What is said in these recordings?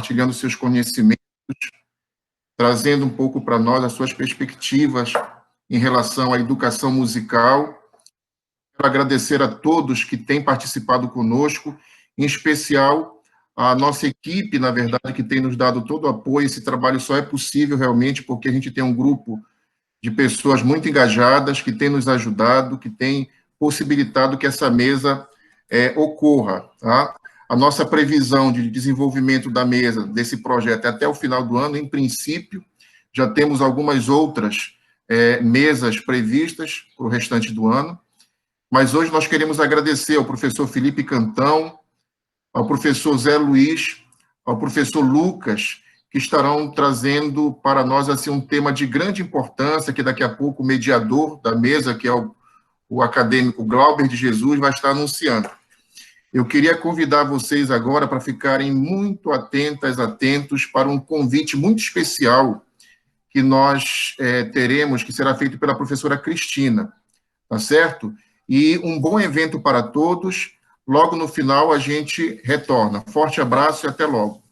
compartilhando seus conhecimentos, trazendo um pouco para nós as suas perspectivas em relação à educação musical. Quero agradecer a todos que têm participado conosco, em especial a nossa equipe, na verdade, que tem nos dado todo o apoio. Esse trabalho só é possível realmente porque a gente tem um grupo de pessoas muito engajadas, que têm nos ajudado, que têm possibilitado que essa mesa ocorra. Tá? A nossa previsão de desenvolvimento da mesa, desse projeto, é até o final do ano. Em princípio, já temos algumas outras mesas previstas para o restante do ano, mas hoje nós queremos agradecer ao professor Felipe Cantão, ao professor Zé Luiz, ao professor Lucas, que estarão trazendo para nós assim, um tema de grande importância, que daqui a pouco o mediador da mesa, que é o acadêmico Glauber de Jesus, vai estar anunciando. Eu queria convidar vocês agora para ficarem muito atentos para um convite muito especial que nós teremos, que será feito pela professora Cristina, tá certo? E um bom evento para todos. Logo no final a gente retorna. Forte abraço e até logo.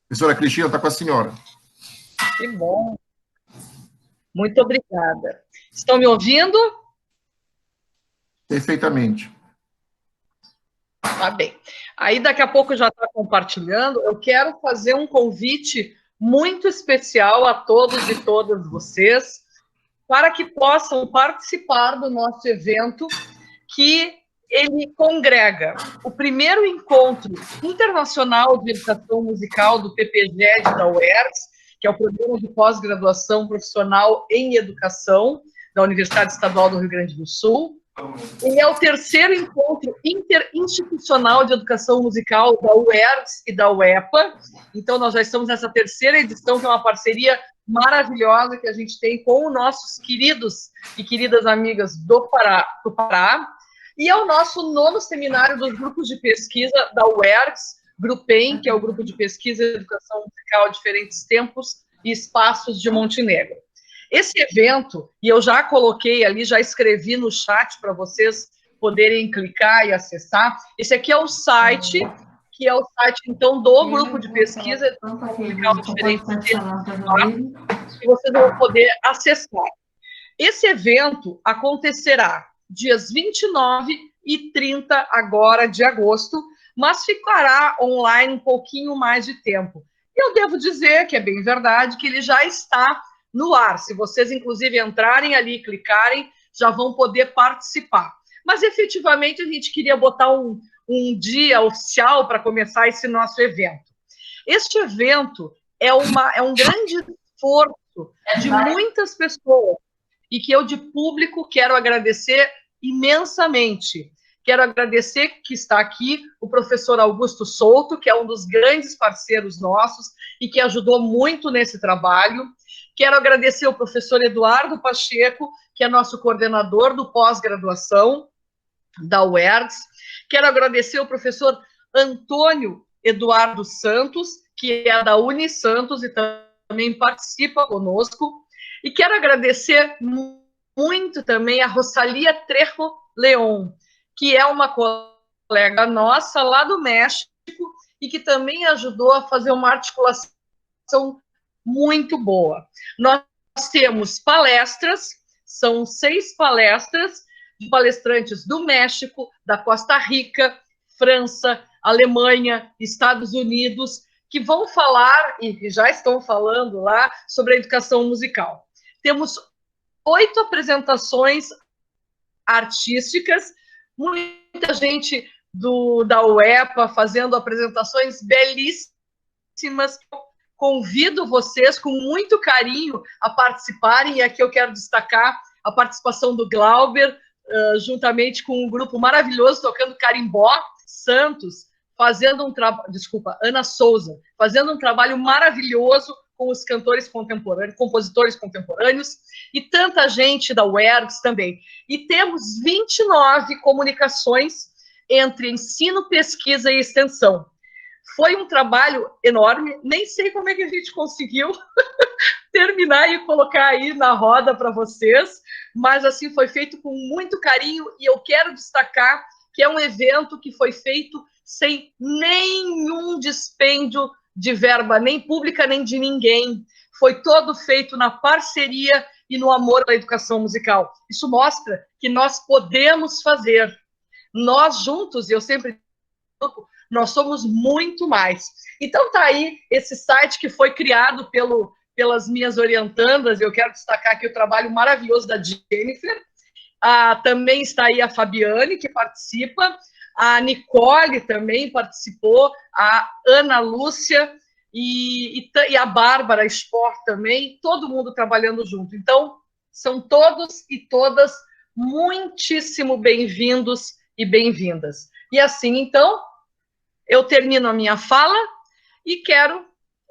Professora Cristina, está com a senhora. Que bom. Muito obrigada. Estão me ouvindo? Perfeitamente. Tá bem. Aí daqui a pouco já está compartilhando. Eu quero fazer um convite muito especial a todos e todas vocês para que possam participar do nosso evento, que ele congrega o primeiro encontro internacional de educação musical do PPGED da UERJ, que é o Programa de Pós-Graduação Profissional em Educação da Universidade Estadual do Rio Grande do Sul. Ele é o terceiro encontro interinstitucional de educação musical da UERJ e da UEPA. Então, nós já estamos nessa terceira edição, que é uma parceria maravilhosa que a gente tem com os nossos queridos e queridas amigas do Pará. E é o nosso nono seminário dos grupos de pesquisa da UERJ, Grupem, que é o Grupo de Pesquisa e Educação Musical Diferentes Tempos e Espaços de Montenegro. Esse evento, e eu já coloquei ali, já escrevi no chat para vocês poderem clicar e acessar, esse aqui é o site, que é o site, então, do Grupo de Pesquisa e Educação Musical Diferentes Tempos, que vocês vão poder acessar. Esse evento acontecerá dias 29 e 30 agora de agosto, mas ficará online um pouquinho mais de tempo. E eu devo dizer que é bem verdade que ele já está no ar. Se vocês, inclusive, entrarem ali e clicarem, já vão poder participar. Mas, efetivamente, a gente queria botar um dia oficial para começar esse nosso evento. Este evento é um grande esforço de muitas pessoas e que eu, de público, quero agradecer imensamente. Quero agradecer que está aqui o professor Augusto Souto, que é um dos grandes parceiros nossos e que ajudou muito nesse trabalho. Quero agradecer ao professor Eduardo Pacheco, que é nosso coordenador do pós-graduação da UERJ. Quero agradecer ao professor Antônio Eduardo Santos, que é da Unisantos e também participa conosco. E quero agradecer muito também a Rosalia Trejo León, que é uma colega nossa lá do México e que também ajudou a fazer uma articulação muito boa. Nós temos palestras, são 6 palestras de palestrantes do México, da Costa Rica, França, Alemanha, Estados Unidos, que vão falar, e já estão falando lá, sobre a educação musical. Temos 8 apresentações artísticas, muita gente da UEPA fazendo apresentações belíssimas. Convido vocês com muito carinho a participarem, e aqui eu quero destacar a participação do Glauber, juntamente com um grupo maravilhoso tocando carimbó, Santos, fazendo um trabalho, Ana Souza, fazendo um trabalho maravilhoso com os cantores contemporâneos, compositores contemporâneos, e tanta gente da UERJ também. E temos 29 comunicações entre ensino, pesquisa e extensão. Foi um trabalho enorme, nem sei como é que a gente conseguiu terminar e colocar aí na roda para vocês, mas assim foi feito com muito carinho, e eu quero destacar que é um evento que foi feito sem nenhum dispêndio de verba nem pública nem de ninguém. Foi todo feito na parceria e no amor à educação musical. Isso mostra que nós podemos fazer. Nós juntos, eu sempre digo, nós somos muito mais. Então tá aí esse site que foi criado pelas minhas orientandas. Eu quero destacar aqui o trabalho maravilhoso da Jennifer. Também está aí a Fabiane, que participa, a Nicole também participou, a Ana Lúcia e a Bárbara Sport também, todo mundo trabalhando junto. Então, são todos e todas muitíssimo bem-vindos e bem-vindas. E assim, então, eu termino a minha fala e quero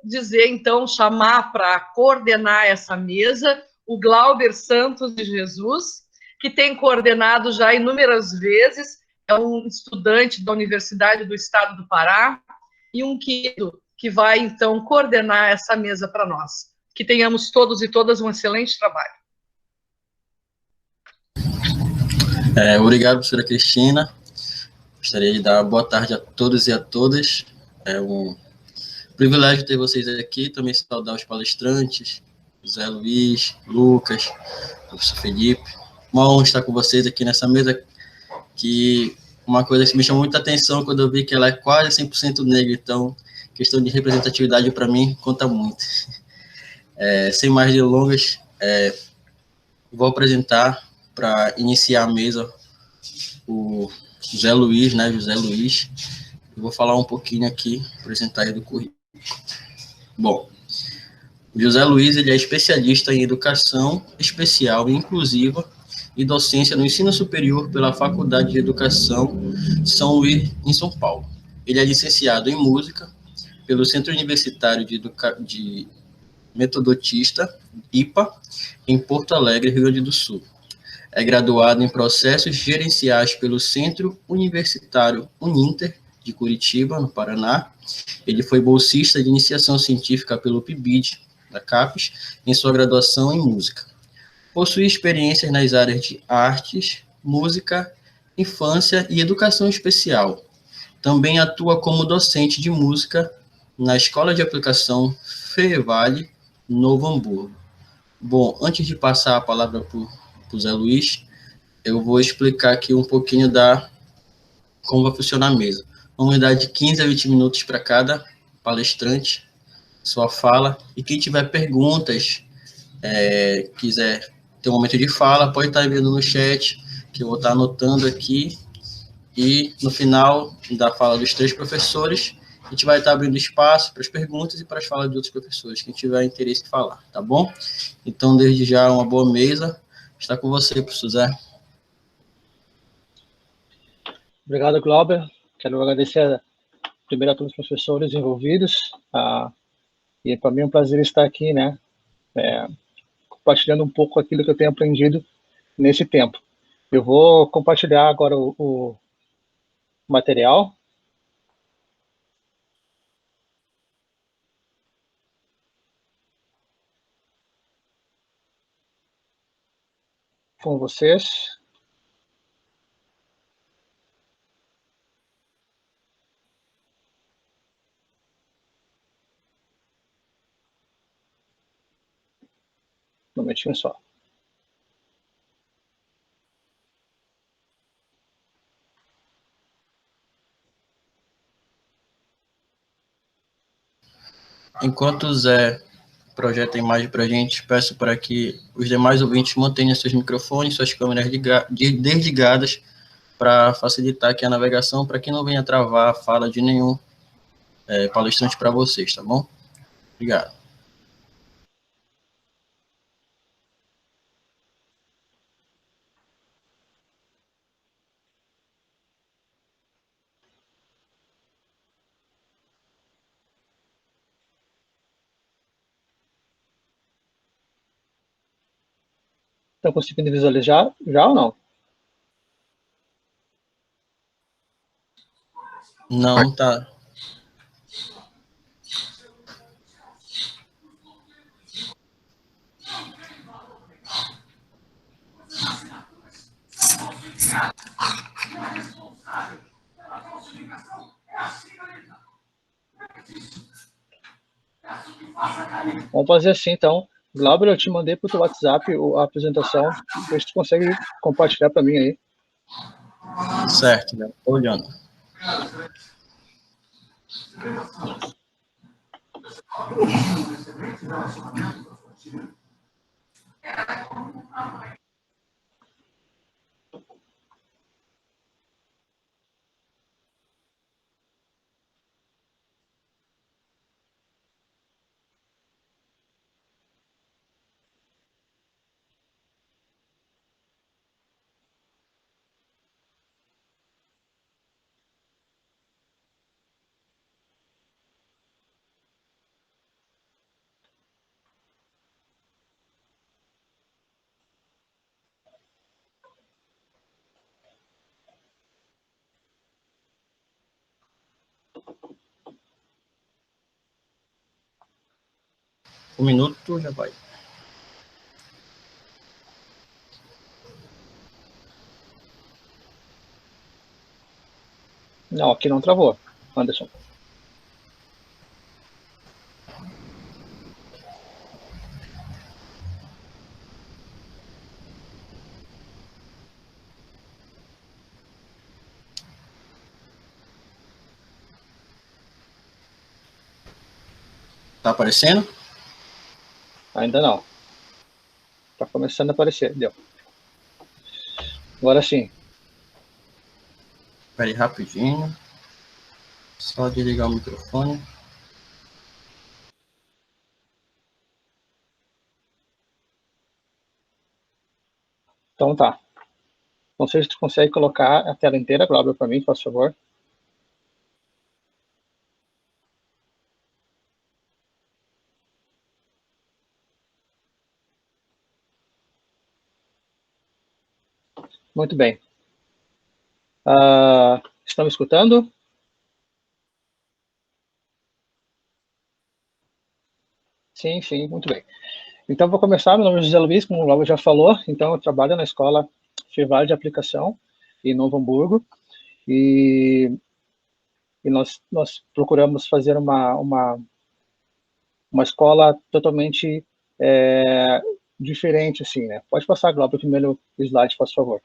dizer, então, chamar para coordenar essa mesa o Glauber Santos de Jesus, que tem coordenado já inúmeras vezes, é um estudante da Universidade do Estado do Pará e um querido que vai, então, coordenar essa mesa para nós. Que tenhamos todos e todas um excelente trabalho. Obrigado, professora Cristina. Gostaria de dar boa tarde a todos e a todas. É um privilégio ter vocês aqui. Também saudar os palestrantes, José Luiz, Lucas, professor Felipe. Uma honra estar com vocês aqui nessa mesa, que uma coisa que me chamou muita atenção quando eu vi que ela é quase 100% negra, então, questão de representatividade para mim conta muito. Sem mais delongas, vou apresentar, para iniciar a mesa, o José Luiz, né, José Luiz. Eu vou falar um pouquinho aqui, apresentar ele do currículo. Bom, o José Luiz, ele é especialista em educação especial e inclusiva e docência no ensino superior pela Faculdade de Educação São Luís, em São Paulo. Ele é licenciado em música pelo Centro Universitário de Metodista, IPA, em Porto Alegre, Rio Grande do Sul. É graduado em processos gerenciais pelo Centro Universitário Uninter, de Curitiba, no Paraná. Ele foi bolsista de iniciação científica pelo PIBID, da CAPES, em sua graduação em música. Possui experiências nas áreas de artes, música, infância e educação especial. Também atua como docente de música na Escola de Aplicação Fevale, Novo Hamburgo. Bom, antes de passar a palavra para o Zé Luiz, eu vou explicar aqui um pouquinho como vai funcionar a mesa. Vamos dar de 15 a 20 minutos para cada palestrante, sua fala, e quem tiver perguntas, quiser ter um momento de fala, pode estar enviando no chat, que eu vou estar anotando aqui, e no final da fala dos 3 professores, a gente vai estar abrindo espaço para as perguntas e para as falas de outros professores, quem tiver interesse em falar, tá bom? Então, desde já, uma boa mesa. Está com você, professor Zé. Obrigado, Glauber. Quero agradecer primeiro a todos os professores envolvidos. E para mim é um prazer estar aqui, né? Compartilhando um pouco aquilo que eu tenho aprendido nesse tempo. Eu vou compartilhar agora o material. Com vocês. Um momentinho só. Enquanto o Zé projeta a imagem para a gente, peço para que os demais ouvintes mantenham seus microfones, suas câmeras desligadas, para facilitar aqui a navegação, para que não venha travar a fala de nenhum palestrante para vocês, tá bom? Obrigado. Estão conseguindo visualizar já ou não? Não, tá. Vamos fazer assim, então. Glauber, eu te mandei para o teu WhatsApp a apresentação. Vê se tu consegue compartilhar para mim aí. Certo, né? Tô olhando. Um minuto, já vai. Não, aqui não travou, Anderson. Tá aparecendo? Ainda não. Tá começando a aparecer, deu. Agora sim. Espera aí rapidinho. Só desligar o microfone. Então tá. Não sei se tu consegue colocar a tela inteira, Glauber, para mim, por favor. Muito bem. Estão me escutando? Sim, sim, muito bem. Então, vou começar. Meu nome é José Luiz, como o Glauber já falou. Então, eu trabalho na escola Feval de Aplicação, em Novo Hamburgo. E nós procuramos fazer uma escola totalmente diferente, assim, né? Pode passar, Glauber, o primeiro slide, por favor.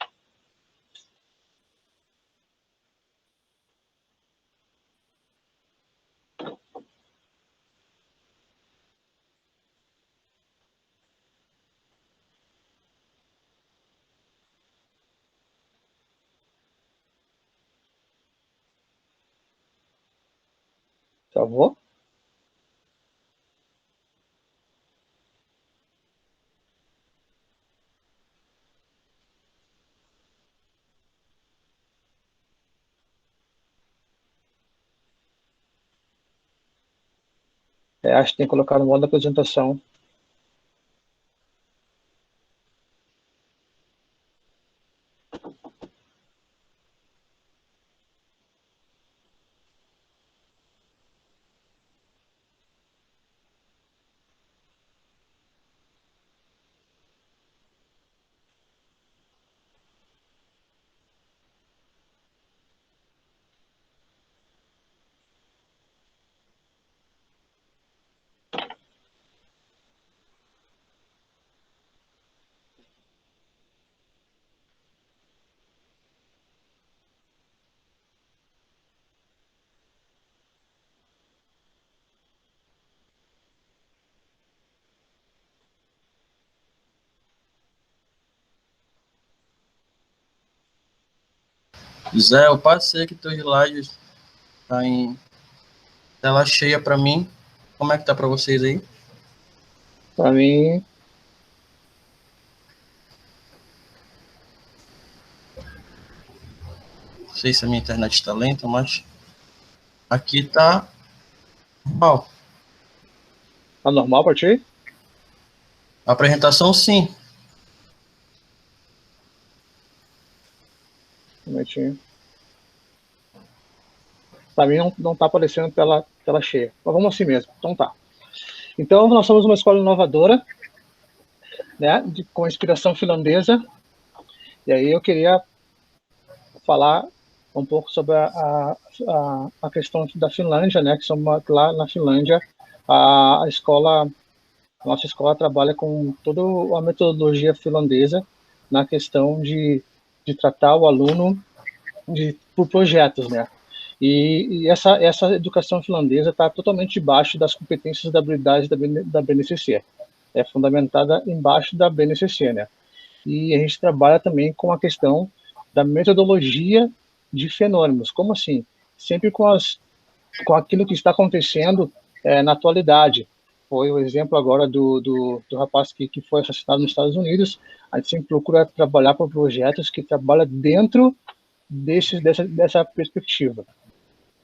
Por favor. Acho que tem que colocar no modo da apresentação. Zé, eu passei que teu slide tá em tela cheia para mim. Como é que tá para vocês aí? Para mim, Não sei se a minha internet está lenta, mas aqui tá normal. tá normal para ti? A apresentação, sim. Um momentinho. Para mim não tá aparecendo tela cheia. Mas vamos assim mesmo. Então tá. Então, nós somos uma escola inovadora, né, com inspiração finlandesa. E aí eu queria falar um pouco sobre a questão da Finlândia, né, que somos lá na Finlândia, a escola nossa escola trabalha com toda a metodologia finlandesa na questão de tratar o aluno por projetos, né? E essa educação finlandesa está totalmente debaixo das competências da habilidade da BNCC. É fundamentada embaixo da BNCC, né? E a gente trabalha também com a questão da metodologia de fenômenos. Como assim? Sempre com aquilo que está acontecendo na atualidade. Foi o exemplo agora do rapaz que foi assassinado nos Estados Unidos. A gente sempre procura trabalhar por projetos que trabalham dentro dessa perspectiva.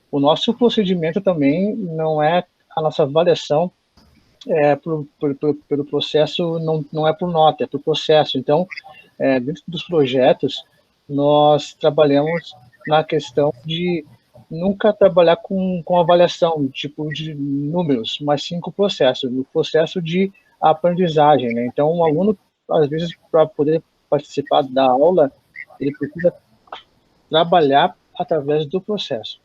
O nosso procedimento também não é a nossa avaliação pelo processo, não é por nota, é por processo. Então, dentro dos projetos, nós trabalhamos na questão de nunca trabalhar com avaliação, tipo de números, mas sim com o processo, no processo de aprendizagem, né? Então, um aluno, às vezes, para poder participar da aula, ele precisa trabalhar através do processo.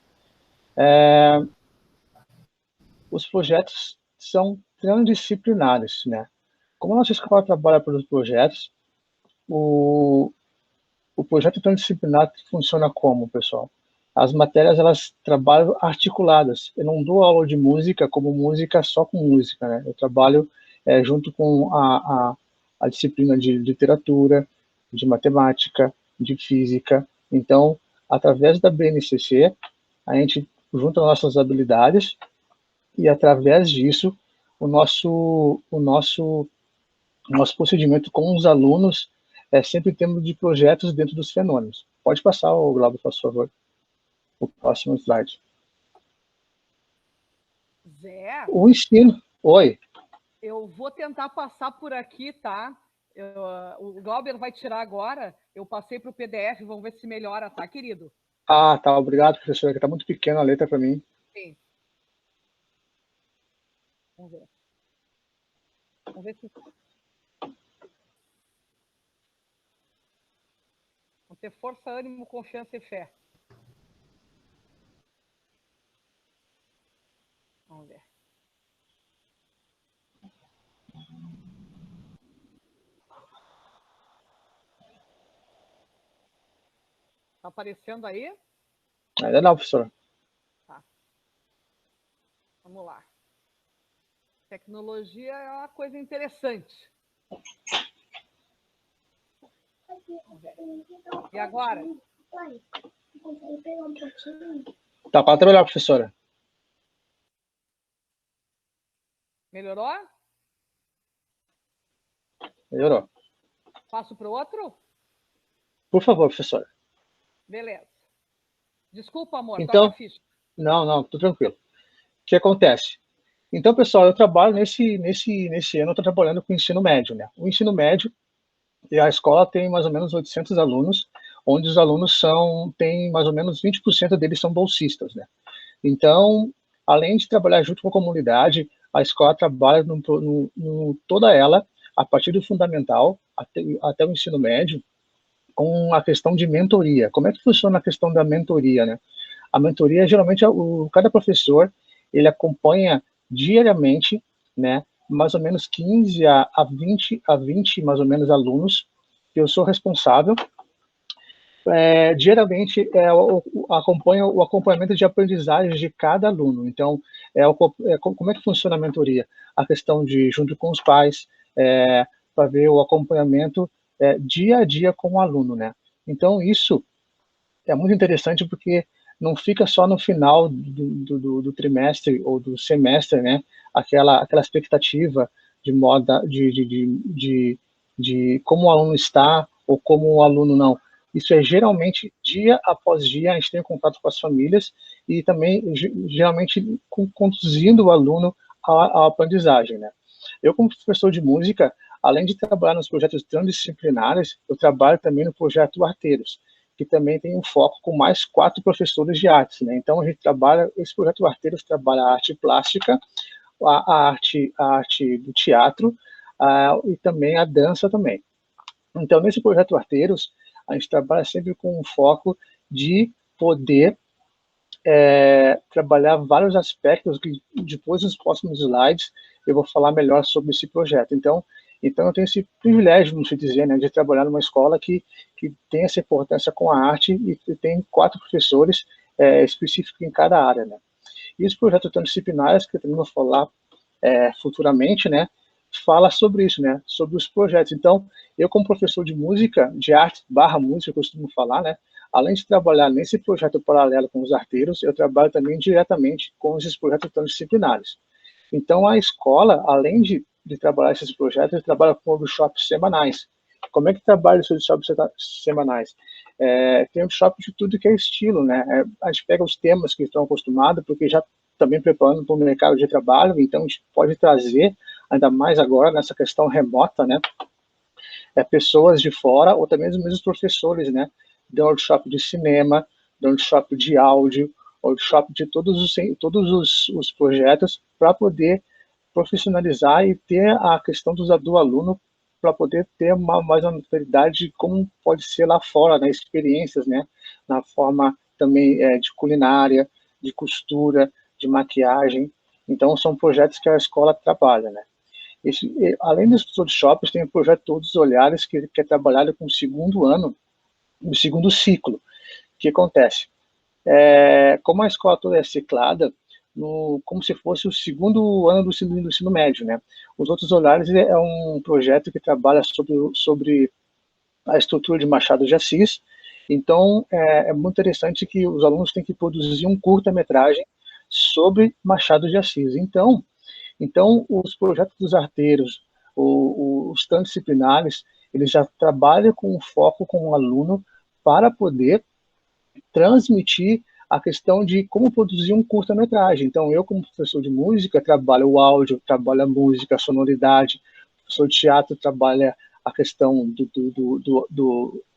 Os projetos são transdisciplinares, né? Como a nossa escola trabalha pelos projetos, o projeto transdisciplinar funciona como, pessoal? As matérias, elas trabalham articuladas. Eu não dou aula de música como música só com música, né? Eu trabalho junto com a disciplina de literatura, de matemática, de física. Então, através da BNCC, a gente junta nossas habilidades e, através disso, o nosso procedimento com os alunos sempre em termos de projetos dentro dos fenômenos. Pode passar, Glauber, por favor. O próximo slide. Zé? O ensino. Oi. Eu vou tentar passar por aqui, tá? O Glauber vai tirar agora. Eu passei para o PDF, vamos ver se melhora, tá, querido? Ah, tá. Obrigado, professor. Está muito pequena a letra para mim. Sim. Vamos ver. Vamos ver se... Vamos ter força, ânimo, confiança e fé. Vamos ver. Tá aparecendo aí? Ainda não, professor. Tá. Vamos lá. Tecnologia é uma coisa interessante. E agora? Tá para trabalhar, professora. Melhorou? Melhorou. Passo para o outro? Por favor, professora. Beleza. Desculpa, amor, então, toca a ficha. Não, tô tranquilo. O que acontece? Então, pessoal, eu trabalho nesse ano, eu estou trabalhando com o ensino médio, né? O ensino médio, a escola tem mais ou menos 800 alunos, onde os alunos tem mais ou menos 20% deles são bolsistas, né? Então, além de trabalhar junto com a comunidade, a escola trabalha toda ela, a partir do fundamental até o ensino médio, com a questão de mentoria. Como é que funciona a questão da mentoria, né? A mentoria, geralmente, cada professor, ele acompanha diariamente, né, mais ou menos 15 a 20 mais ou menos alunos, que eu sou responsável. Diariamente, acompanha o acompanhamento de aprendizagem de cada aluno. Então, como é que funciona a mentoria? A questão de, junto com os pais, para ver o acompanhamento dia a dia com o aluno, né? Então, isso é muito interessante porque não fica só no final do trimestre ou do semestre, né? Aquela expectativa de moda de como o aluno está ou como o aluno não. Isso é geralmente dia após dia, a gente tem contato com as famílias e também geralmente conduzindo o aluno à aprendizagem, né? Eu, como professor de música, além de trabalhar nos projetos transdisciplinares, eu trabalho também no projeto Arteiros, que também tem um foco com mais 4 professores de artes, né? Então, a gente trabalha, esse projeto Arteiros trabalha a arte plástica, a arte do teatro e também a dança também. Então, nesse projeto Arteiros, a gente trabalha sempre com um foco de poder trabalhar vários aspectos que depois, nos próximos slides, eu vou falar melhor sobre esse projeto. Então eu tenho esse privilégio, vamos dizer, né, de trabalhar numa escola que tem essa importância com a arte e tem 4 professores específicos em cada área, né. E os projetos transdisciplinares, que eu também vou falar futuramente, né, fala sobre isso, né, sobre os projetos. Então, eu como professor de música, de arte / música, eu costumo falar, né, além de trabalhar nesse projeto paralelo com os arteiros, eu trabalho também diretamente com esses projetos transdisciplinares. Então, a escola, além de trabalhar esses projetos, trabalha com workshops semanais. Como é que trabalha esses workshops semanais? Tem workshop de tudo que é estilo, né? A gente pega os temas que estão acostumados, porque já também preparando para o mercado de trabalho, então a gente pode trazer, ainda mais agora, nessa questão remota, né? Pessoas de fora, ou também os mesmos professores, né? De workshop de cinema, de workshop de áudio, workshop de todos os projetos, para poder profissionalizar e ter a questão do aluno, para poder ter mais uma notoriedade de como pode ser lá fora, né, experiências, né, na forma também de culinária, de costura, de maquiagem. Então, são projetos que a escola trabalha, né. Além dos workshops, tem o projeto Todos os Olhares, que é trabalhado com o segundo ano, o segundo ciclo. O que acontece? Como a escola toda é ciclada, como se fosse o segundo ano do ensino médio, né? Os Outros Olhares é um projeto que trabalha sobre a estrutura de Machado de Assis. Então, é muito interessante que os alunos têm que produzir um curta-metragem sobre Machado de Assis. Então, os projetos dos arteiros, os transdisciplinares, eles já trabalham com foco com o aluno para poder transmitir a questão de como produzir um curta-metragem. Então, eu, como professor de música, trabalho o áudio, trabalho a música, a sonoridade. O professor de teatro trabalha a questão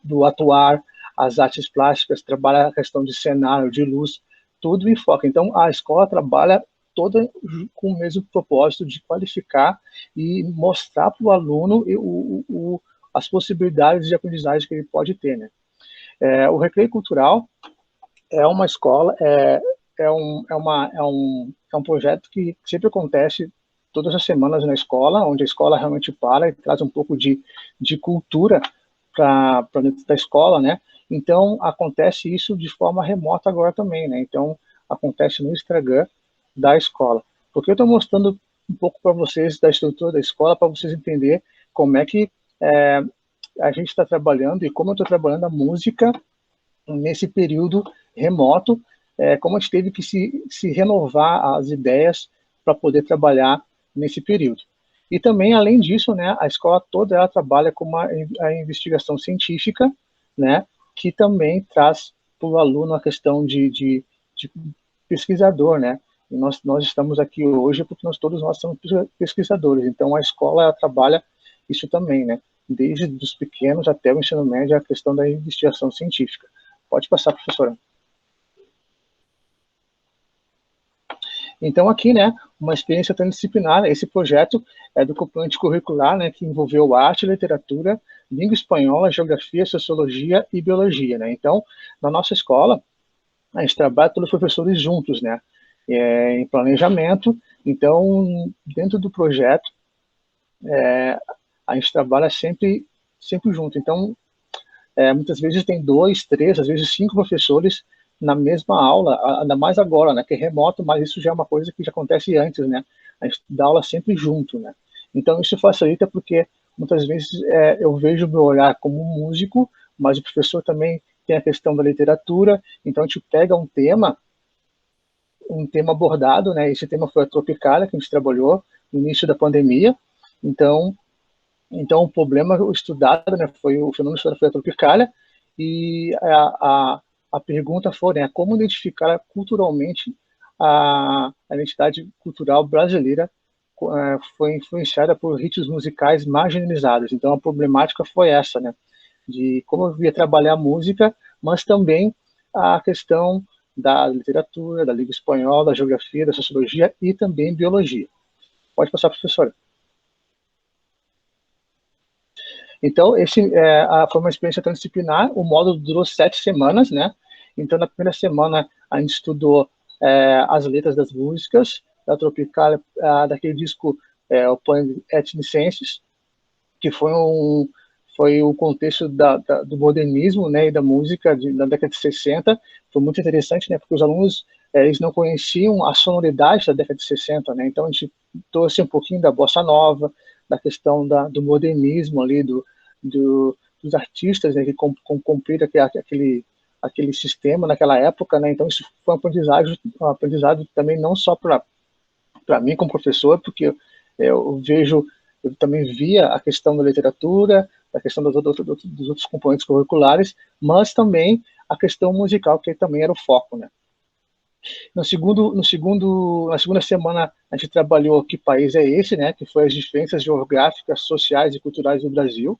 do atuar, as artes plásticas, trabalha a questão de cenário, de luz, tudo em foco. Então, a escola trabalha toda com o mesmo propósito de qualificar e mostrar para o aluno as possibilidades de aprendizagem que ele pode ter, né? O Recreio Cultural é uma escola, é um projeto que sempre acontece todas as semanas na escola, onde a escola realmente para e traz um pouco de cultura para dentro da escola, né? Então, acontece isso de forma remota agora também, né? Então, acontece no Instagram da escola. Porque eu estou mostrando um pouco para vocês da estrutura da escola, para vocês entenderem como é que a gente está trabalhando e como eu estou trabalhando a música nesse período remoto, como a gente teve que se renovar as ideias para poder trabalhar nesse período. E também, além disso, né, a escola toda ela trabalha com a investigação científica, né, que também traz para o aluno a questão de pesquisador, né. E nós estamos aqui hoje porque todos nós somos pesquisadores. Então, a escola ela trabalha isso também, né, desde os pequenos até o ensino médio, a questão da investigação científica. Pode passar, professora. Então, aqui, né, uma experiência transdisciplinar. Esse projeto é do componente curricular, né, que envolveu arte, literatura, língua espanhola, geografia, sociologia e biologia, né. Então, na nossa escola, a gente trabalha todos os professores juntos, né, em planejamento. Então, dentro do projeto, a gente trabalha sempre junto. Então, muitas vezes tem 2, 3, às vezes 5 professores na mesma aula, ainda mais agora, né, que é remoto, mas isso já é uma coisa que já acontece antes, né, a gente dá aula sempre junto, né. Então, isso facilita porque muitas vezes eu vejo o meu olhar como um músico, mas o professor também tem a questão da literatura, então a gente pega um tema abordado, né, esse tema foi a Tropicália, que a gente trabalhou no início da pandemia. Então o problema estudado, né, o fenômeno estudado foi a Tropicália, e a pergunta foi, né, como identificar culturalmente a identidade cultural brasileira foi influenciada por ritmos musicais marginalizados. Então, a problemática foi essa, né, de como eu ia trabalhar a música, mas também a questão da literatura, da língua espanhola, da geografia, da sociologia e também biologia. Pode passar, professora. Então, foi uma experiência transdisciplinar. O módulo durou 7 semanas, né? Então, na primeira semana, a gente estudou as letras das músicas da Tropicália, daquele disco o Pan Etnicenses, que foi o contexto do modernismo, né, e da música da década de 60. Foi muito interessante, né, porque os alunos eles não conheciam a sonoridade da década de 60, né, então a gente trouxe um pouquinho da bossa nova, da questão do modernismo ali, dos artistas, né, que cumpriram aquele sistema naquela época, né, então isso foi um aprendizado também não só para mim como professor, porque eu também via a questão da literatura, a questão dos outros componentes curriculares, mas também a questão musical, que também era o foco, né. Na segunda semana, a gente trabalhou Que País é Esse, né, que foi as diferenças geográficas, sociais e culturais do Brasil,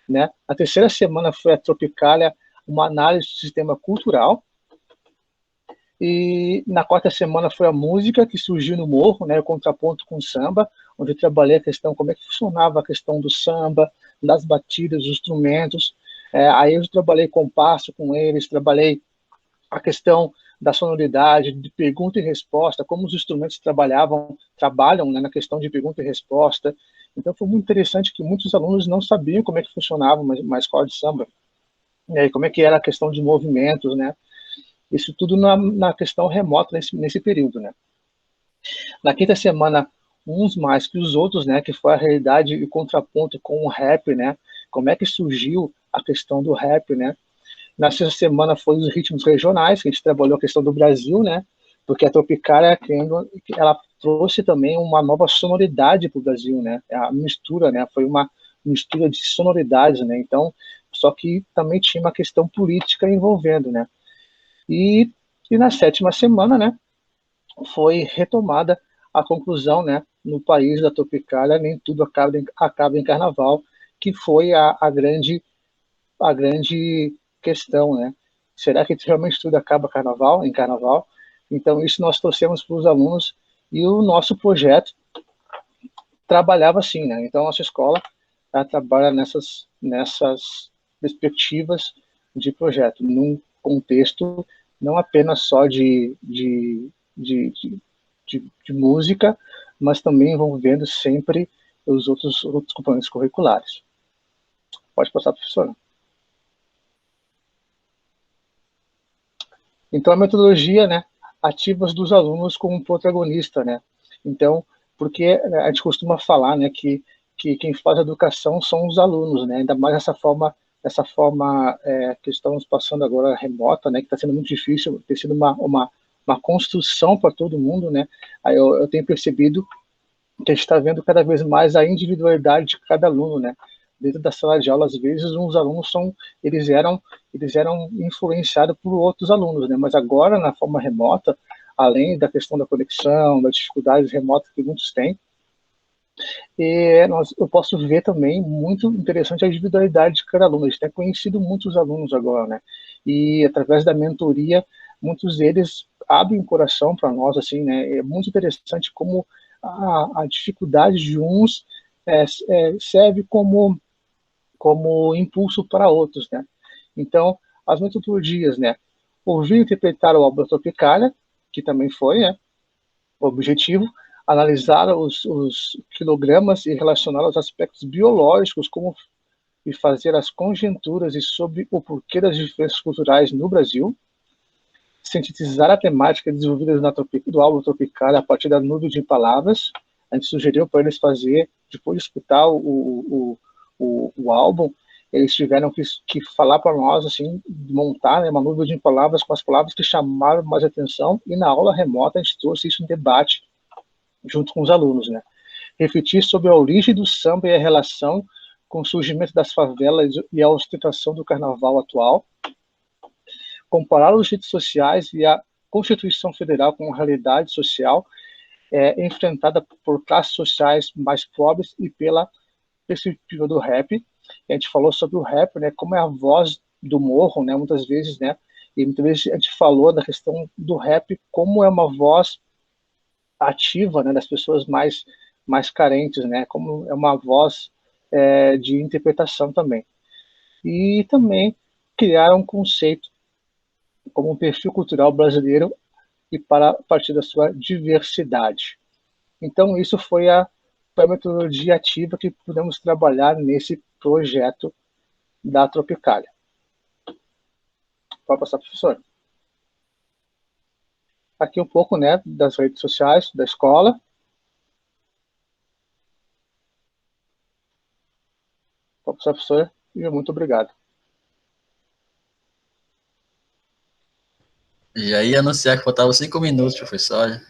né. A terceira semana foi a Tropicália, uma análise do sistema cultural. E na quarta semana foi a música, que surgiu no morro, né, o contraponto com o samba, onde eu trabalhei a questão, como é que funcionava a questão do samba, das batidas, dos instrumentos. Aí eu trabalhei compasso com eles, trabalhei a questão da sonoridade, de pergunta e resposta, como os instrumentos trabalham, né, na questão de pergunta e resposta. Então foi muito interessante que muitos alunos não sabiam como é que funcionava uma escola de samba, né, e como é que era a questão de movimentos, né. Isso tudo na questão remota nesse período, né. Na quinta semana, uns mais que os outros, né, que foi a realidade e contraponto com o rap, né, como é que surgiu a questão do rap, né. Na sexta semana foi os ritmos regionais, que a gente trabalhou a questão do Brasil, né, porque a Tropicália, ela trouxe também uma nova sonoridade para o Brasil, né, a mistura, né, foi uma mistura de sonoridades, né, então, só que também tinha uma questão política envolvendo, né. E na sétima semana, né, foi retomada a conclusão, né, no país da Tropicália, nem tudo acaba em carnaval, que foi a grande questão, né? Será que realmente tudo acaba em carnaval? Então, isso nós trouxemos para os alunos, e o nosso projeto trabalhava assim, né? Então, a nossa escola trabalha nessas perspectivas de projeto, num contexto não apenas só de música, mas também envolvendo sempre os outros componentes curriculares. Pode passar, professora. Então, a metodologia, né, ativas dos alunos como protagonista, né? Então, porque a gente costuma falar, né, que quem faz a educação são os alunos, né? Ainda mais essa forma que estamos passando agora remota, né, que está sendo muito difícil, tem sido uma construção para todo mundo, né? Aí eu tenho percebido que a gente está vendo cada vez mais a individualidade de cada aluno, né? Dentro da sala de aula, às vezes, uns alunos eles eram influenciados por outros alunos, né? Mas agora, na forma remota, além da questão da conexão, das dificuldades remotas que muitos têm, eu posso ver também muito interessante a individualidade de cada aluno. A gente tem conhecido muitos alunos agora, né? E através da mentoria, muitos deles abrem o coração para nós, assim, né? É muito interessante como a dificuldade de uns serve como impulso para outros, né? Então, as metodologias, né? Ouvir e interpretar o álbum da Tropicália, que também foi, né, o objetivo, analisar os quilogramas e relacionar os aspectos biológicos, e fazer as conjecturas sobre o porquê das diferenças culturais no Brasil, sintetizar a temática desenvolvida do álbum Tropicália a partir da nuvem de palavras. A gente sugeriu para eles fazer, depois de escutar o álbum, eles tiveram que falar para nós, assim, montar, né, uma nuvem de palavras com as palavras que chamaram mais atenção, e na aula remota a gente trouxe isso em debate junto com os alunos, né? Refletir sobre a origem do samba e a relação com o surgimento das favelas e a ostentação do carnaval atual, comparar os direitos sociais e a Constituição Federal com a realidade social enfrentada por classes sociais mais pobres e pela perspectiva do rap. A gente falou sobre o rap, né, como é a voz do morro, né, muitas vezes, né, e muitas vezes a gente falou da questão do rap como é uma voz ativa, né, das pessoas mais carentes, né, como é uma voz de interpretação também. E também criar um conceito como um perfil cultural brasileiro e a partir da sua diversidade. Então, isso foi foi a metodologia ativa que pudemos trabalhar nesse projeto da Tropicália. Pode passar, professor. Aqui um pouco, né, das redes sociais da escola. Pode passar, professor. E muito obrigado. Já ia anunciar que faltava 5 minutos, professor.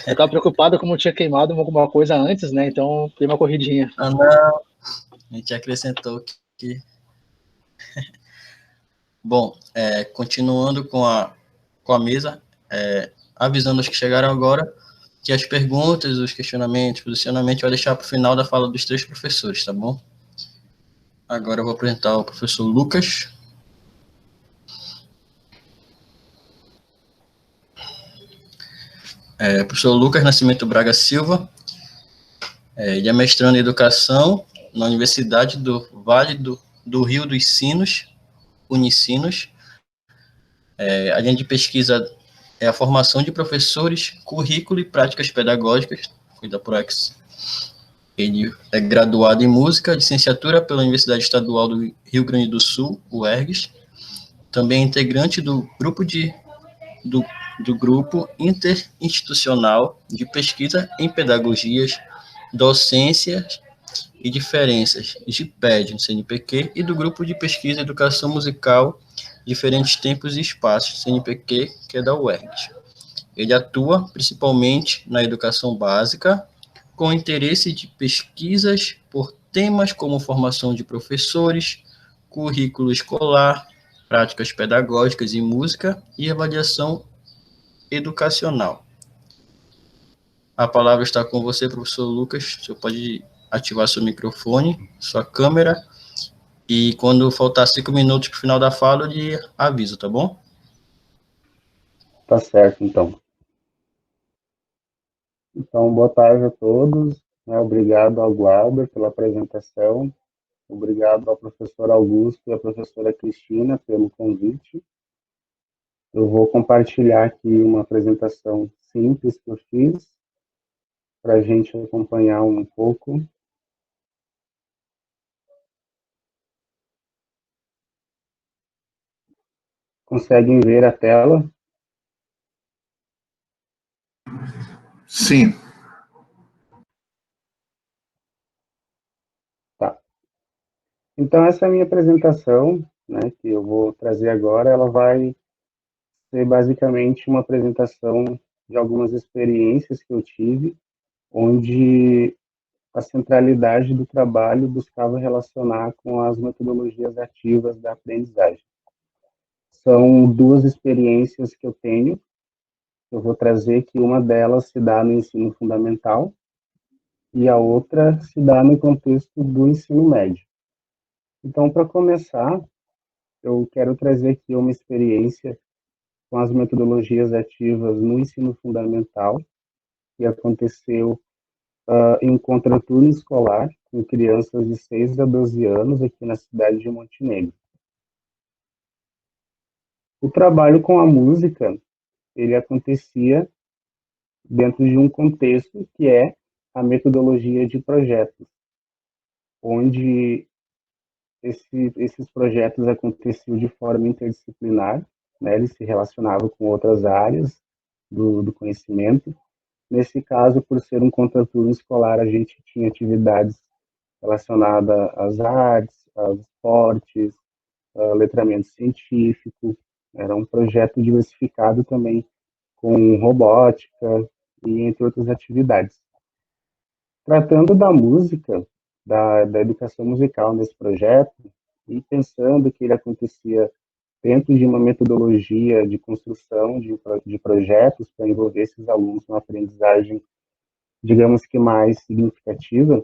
Eu estava preocupado como eu tinha queimado alguma coisa antes, né? Então, dei uma corridinha. Ah, não. A gente acrescentou que... Bom, continuando com a mesa, avisando os que chegaram agora, que as perguntas, os questionamentos, posicionamento, vai deixar para o final da fala dos 3 professores, tá bom? Agora eu vou apresentar o professor Lucas. Professor Lucas Nascimento Braga Silva, ele é mestrando em Educação na Universidade do Vale do Rio dos Sinos, Unicinos. A linha de pesquisa é a formação de professores, currículo e práticas pedagógicas, foi da ProEx. Ele é graduado em Música, licenciatura pela Universidade Estadual do Rio Grande do Sul, UERGS. Também é integrante do grupo interinstitucional de pesquisa em pedagogias, docências e diferenças, GIPED, no CNPq, e do grupo de pesquisa em educação musical, diferentes tempos e espaços, CNPq, que é da UERGS. Ele atua principalmente na educação básica, com interesse de pesquisas por temas como formação de professores, currículo escolar, práticas pedagógicas em música e avaliação educacional. A palavra está com você, professor Lucas. O senhor pode ativar seu microfone, sua câmera, e quando faltar 5 minutos para o final da fala, eu lhe aviso, tá bom? Tá certo, então. Então, boa tarde a todos. Obrigado ao Glauber pela apresentação. Obrigado ao professor Augusto e à professora Cristina pelo convite. Eu vou compartilhar aqui uma apresentação simples que eu fiz para a gente acompanhar um pouco. Conseguem ver a tela? Sim. Tá. Então, essa é a minha apresentação, né, que eu vou trazer agora. Ela vai ser basicamente uma apresentação de algumas experiências que eu tive, onde a centralidade do trabalho buscava relacionar com as metodologias ativas da aprendizagem. São 2 experiências que eu tenho. Eu vou trazer que uma delas se dá no ensino fundamental e a outra se dá no contexto do ensino médio. Então, para começar, eu quero trazer aqui uma experiência com as metodologias ativas no ensino fundamental, que aconteceu em um contraturno escolar com crianças de 6 a 12 anos aqui na cidade de Montenegro. O trabalho com a música, ele acontecia dentro de um contexto que é a metodologia de projetos, onde esses projetos aconteciam de forma interdisciplinar, né? Eles se relacionavam com outras áreas do conhecimento. Nesse caso, por ser um contraturno escolar, a gente tinha atividades relacionadas às artes, aos esportes, letramento científico. Era um projeto diversificado também com robótica e entre outras atividades. Tratando da música, da educação musical nesse projeto, e pensando que ele acontecia dentro de uma metodologia de construção de projetos para envolver esses alunos numa aprendizagem, digamos que mais significativa,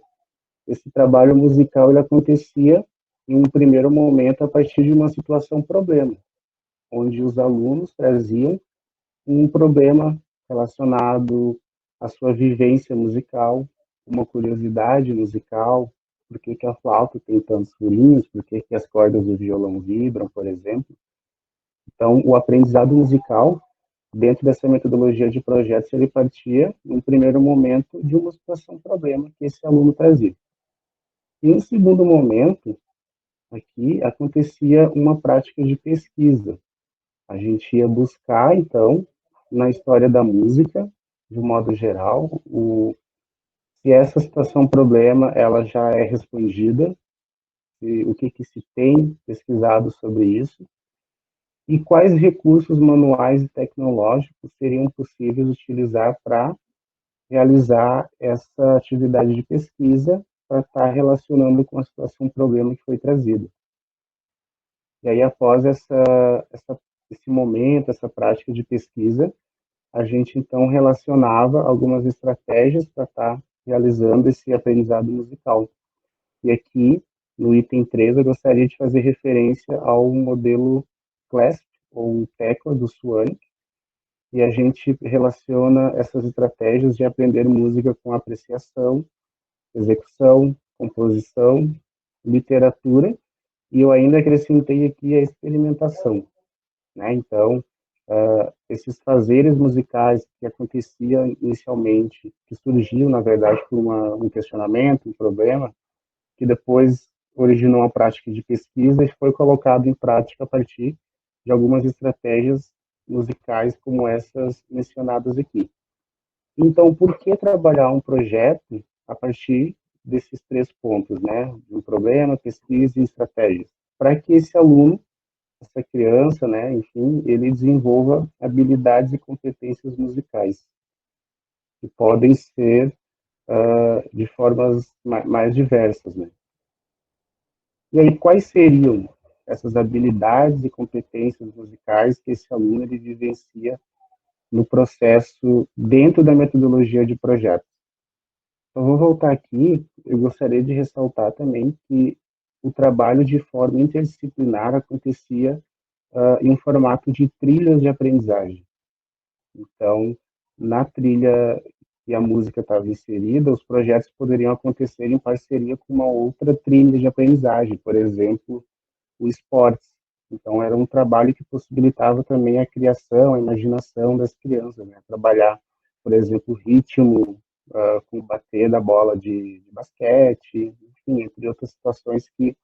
esse trabalho musical ele acontecia em um primeiro momento a partir de uma situação problema, onde os alunos traziam um problema relacionado à sua vivência musical, uma curiosidade musical, por que a flauta tem tantos furinhos, por que as cordas do violão vibram, por exemplo. Então, o aprendizado musical dentro dessa metodologia de projetos, ele partia, no primeiro momento, de uma situação problema que esse aluno trazia. E, em segundo momento, aqui acontecia uma prática de pesquisa. A gente ia buscar, então, na história da música, de um modo geral, se essa situação problema ela já é respondida, o que se tem pesquisado sobre isso, e quais recursos manuais e tecnológicos seriam possíveis utilizar para realizar essa atividade de pesquisa, para estar relacionando com a situação problema que foi trazida. E aí, após esse momento, essa prática de pesquisa, a gente, então, relacionava algumas estratégias para estar realizando esse aprendizado musical. E aqui, no item 3, eu gostaria de fazer referência ao modelo CLASP, ou TECLA, do Suani, e a gente relaciona essas estratégias de aprender música com apreciação, execução, composição, literatura, e eu ainda acrescentei aqui a experimentação, né? Então, esses fazeres musicais que aconteciam inicialmente, que surgiam, na verdade, por um questionamento, um problema, que depois originou a prática de pesquisa e foi colocado em prática a partir de algumas estratégias musicais como essas mencionadas aqui. Então, por que trabalhar um projeto a partir desses 3 pontos, né? Um problema, pesquisa e estratégias? Para que esse aluno, essa criança, né, enfim, ele desenvolva habilidades e competências musicais, que podem ser de formas mais diversas, né? E aí, quais seriam essas habilidades e competências musicais que esse aluno ele vivencia no processo dentro da metodologia de projeto? Então, vou voltar aqui, eu gostaria de ressaltar também que o trabalho de forma interdisciplinar acontecia em um formato de trilhas de aprendizagem. Então, na trilha que a música estava inserida, os projetos poderiam acontecer em parceria com uma outra trilha de aprendizagem, por exemplo, o esportes. Então, era um trabalho que possibilitava também a criação, a imaginação das crianças, né? Trabalhar, por exemplo, o ritmo com o bater da bola de basquete, enfim, entre outras situações que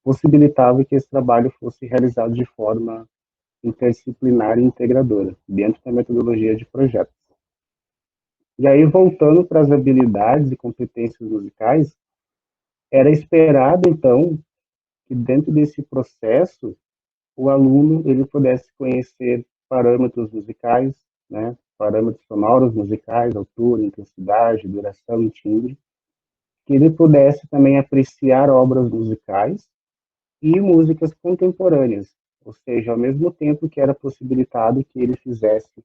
possibilitava que esse trabalho fosse realizado de forma interdisciplinar e integradora, dentro da metodologia de projetos. E aí, voltando para as habilidades e competências musicais, era esperado, então, que dentro desse processo, o aluno ele pudesse conhecer parâmetros musicais, né, parâmetros sonoros musicais, altura, intensidade, duração e timbre, que ele pudesse também apreciar obras musicais e músicas contemporâneas, ou seja, ao mesmo tempo que era possibilitado que ele fizesse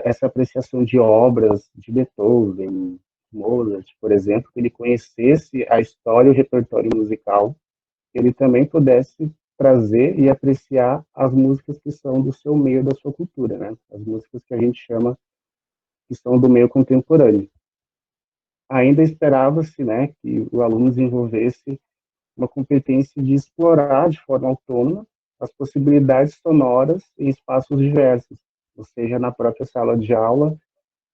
essa apreciação de obras de Beethoven, Mozart, por exemplo, que ele conhecesse a história e o repertório musical, que ele também pudesse trazer e apreciar as músicas que são do seu meio, da sua cultura, né? As músicas que a gente chama que são do meio contemporâneo. Ainda esperava-se, né, que o aluno desenvolvesse uma competência de explorar de forma autônoma as possibilidades sonoras em espaços diversos, ou seja, na própria sala de aula,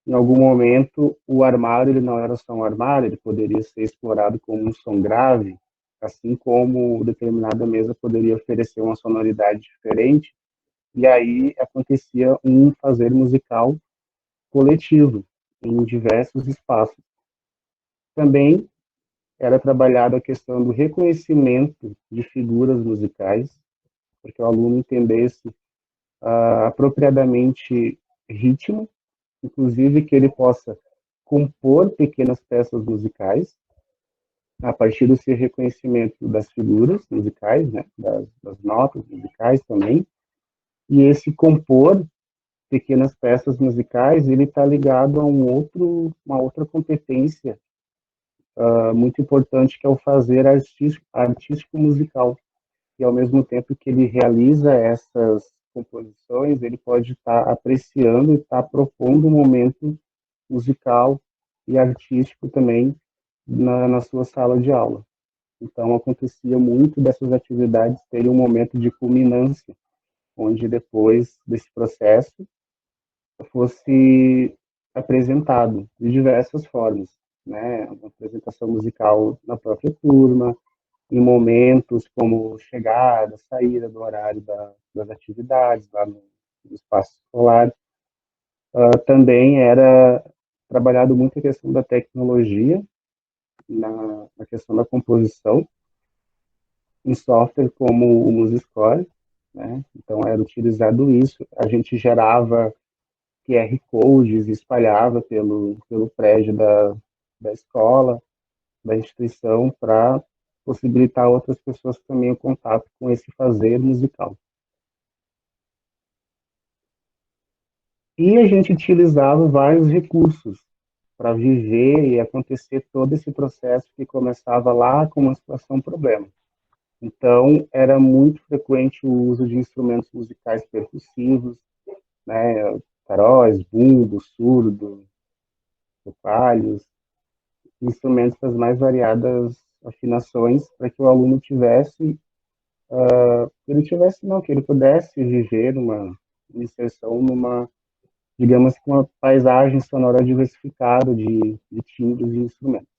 em algum momento o armário ele não era só um armário, ele poderia ser explorado como um som grave, assim como determinada mesa poderia oferecer uma sonoridade diferente, e aí acontecia um fazer musical coletivo em diversos espaços. Também era trabalhada a questão do reconhecimento de figuras musicais, para que o aluno entendesse apropriadamente ritmo, inclusive que ele possa compor pequenas peças musicais a partir do seu reconhecimento das figuras musicais, né, das notas musicais também, e esse compor pequenas peças musicais, ele está ligado a uma outra competência muito importante, que é o fazer artístico musical, e ao mesmo tempo que ele realiza essas composições, ele pode estar apreciando e estar propondo um momento musical e artístico também na sua sala de aula. Então, acontecia muito dessas atividades terem um momento de culminância, onde depois desse processo fosse apresentado de diversas formas, né? Uma apresentação musical na própria turma, em momentos como chegada, saída do horário das atividades, lá no espaço escolar. Também era trabalhado muito a questão da tecnologia, na questão da composição, em software como o MuseScore, né? Então era utilizado isso, a gente gerava QR codes, espalhava pelo prédio da escola, da instituição, para possibilitar outras pessoas também o contato com esse fazer musical. E a gente utilizava vários recursos para viver e acontecer todo esse processo que começava lá com uma situação problema. Então, era muito frequente o uso de instrumentos musicais percussivos, né, taróis, bumbo, surdo, chocalhos, instrumentos das mais variadas afinações, para que o aluno tivesse, que ele pudesse viver uma inserção numa, digamos que uma paisagem sonora diversificada de timbres e instrumentos.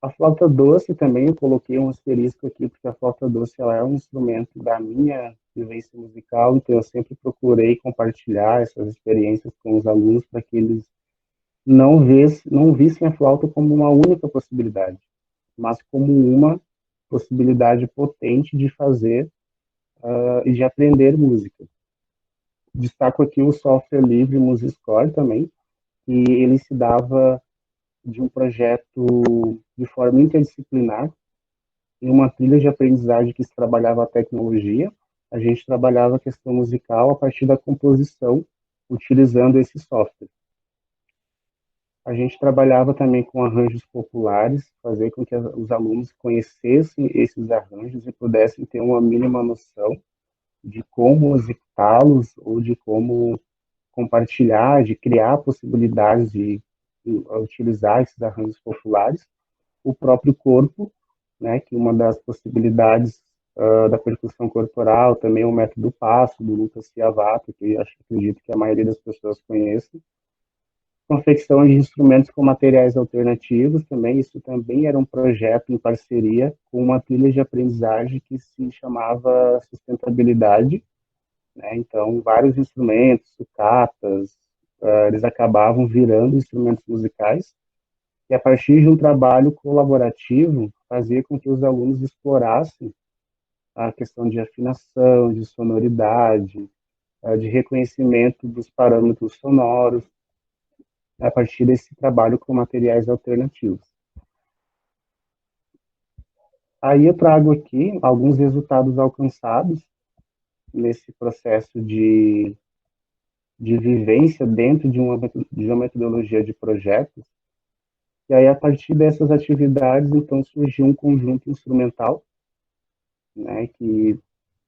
A flauta doce também, eu coloquei um asterisco aqui, porque a flauta doce ela é um instrumento da minha vivência musical, então eu sempre procurei compartilhar essas experiências com os alunos para que eles não vissem a flauta como uma única possibilidade, mas como uma possibilidade potente de fazer e de aprender música. Destaco aqui o software livre MuseScore também, que ele se dava de um projeto de forma interdisciplinar, em uma trilha de aprendizagem que se trabalhava a tecnologia, a gente trabalhava a questão musical a partir da composição, utilizando esse software. A gente trabalhava também com arranjos populares, fazer com que os alunos conhecessem esses arranjos e pudessem ter uma mínima noção de como executá-los ou de como compartilhar, de criar possibilidades de utilizar esses arranjos populares. O próprio corpo, né, que uma das possibilidades da percussão corporal, também o método passo, do Lucas Chiavato, que acredito que a maioria das pessoas conhece. Confecção de instrumentos com materiais alternativos, também, isso também era um projeto em parceria com uma trilha de aprendizagem que se chamava Sustentabilidade, né? Então, vários instrumentos, sucatas, eles acabavam virando instrumentos musicais, e a partir de um trabalho colaborativo, fazia com que os alunos explorassem a questão de afinação, de sonoridade, de reconhecimento dos parâmetros sonoros, a partir desse trabalho com materiais alternativos. Aí eu trago aqui alguns resultados alcançados nesse processo de vivência dentro de uma metodologia de projetos. E aí, a partir dessas atividades, então, surgiu um conjunto instrumental, né, que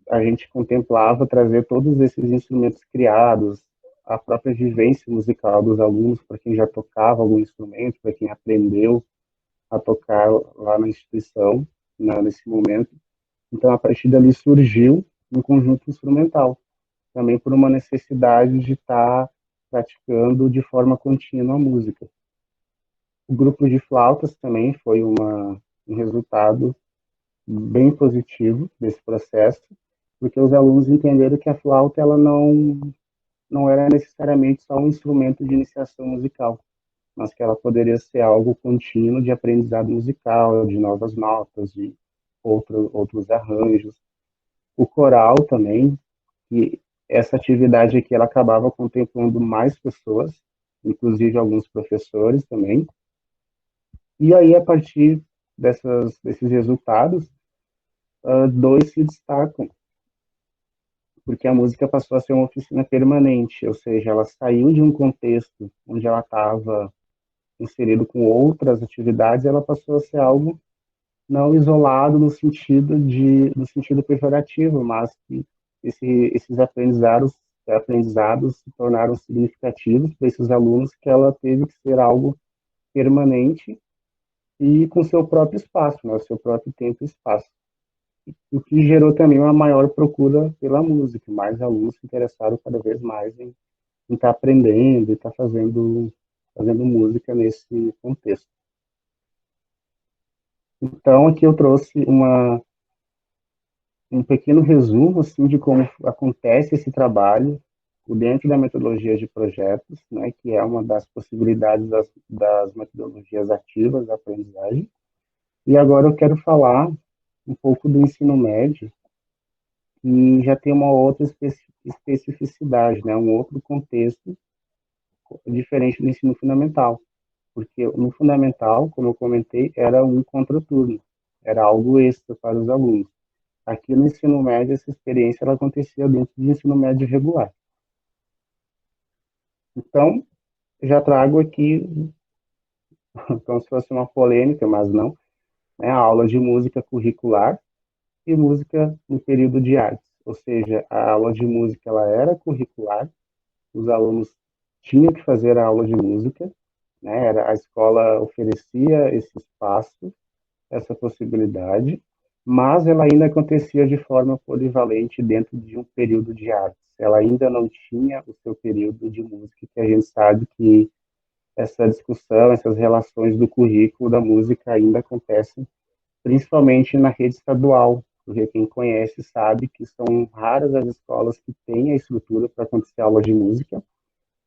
a gente contemplava trazer todos esses instrumentos criados, a própria vivência musical dos alunos, para quem já tocava algum instrumento, para quem aprendeu a tocar lá na instituição, nesse momento. Então, a partir dali surgiu um conjunto instrumental, também por uma necessidade de estar praticando de forma contínua a música. O grupo de flautas também foi um resultado bem positivo desse processo, porque os alunos entenderam que a flauta ela não era necessariamente só um instrumento de iniciação musical, mas que ela poderia ser algo contínuo de aprendizado musical, de novas notas, de outros arranjos. O coral também, que essa atividade aqui ela acabava contemplando mais pessoas, inclusive alguns professores também. E aí, a partir desses resultados, dois se destacam, porque a música passou a ser uma oficina permanente, ou seja, ela saiu de um contexto onde ela estava inserido com outras atividades, ela passou a ser algo não isolado no sentido pejorativo, mas que esses aprendizados se tornaram significativos para esses alunos, que ela teve que ser algo permanente e com seu próprio espaço, né, seu próprio tempo e espaço. o que gerou também uma maior procura pela música, mais alunos se interessaram cada vez mais em estar aprendendo e estar fazendo música nesse contexto. Então, aqui eu trouxe um pequeno resumo assim, de como acontece esse trabalho dentro da metodologia de projetos, né, que é uma das possibilidades das metodologias ativas da aprendizagem. E agora eu quero falar um pouco do ensino médio, que já tem uma outra especificidade, né, um outro contexto diferente do ensino fundamental. Porque no fundamental, como eu comentei, era um contraturno, era algo extra para os alunos. Aqui no ensino médio, essa experiência ela acontecia dentro do ensino médio regular. Então, já trago aqui, como se fosse uma polêmica, mas não, né, a aula de música curricular e música no período de artes. Ou seja, a aula de música ela era curricular, os alunos tinham que fazer a aula de música, né, a escola oferecia esse espaço, essa possibilidade, mas ela ainda acontecia de forma polivalente dentro de um período de artes. Ela ainda não tinha o seu período de música, que a gente sabe que essa discussão, essas relações do currículo da música ainda acontecem, principalmente na rede estadual, porque quem conhece sabe que são raras as escolas que têm a estrutura para acontecer aula de música,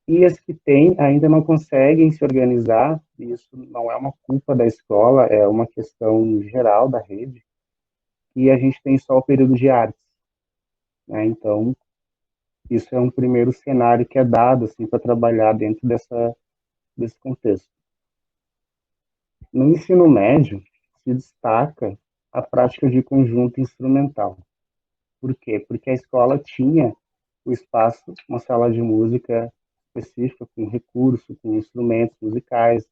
e as que têm ainda não conseguem se organizar, e isso não é uma culpa da escola, é uma questão geral da rede, e a gente tem só o período de artes, né? Então, isso é um primeiro cenário que é dado assim para trabalhar dentro desse contexto. No ensino médio, se destaca a prática de conjunto instrumental. Por quê? Porque a escola tinha o espaço, uma sala de música específica, com recurso, com instrumentos musicais,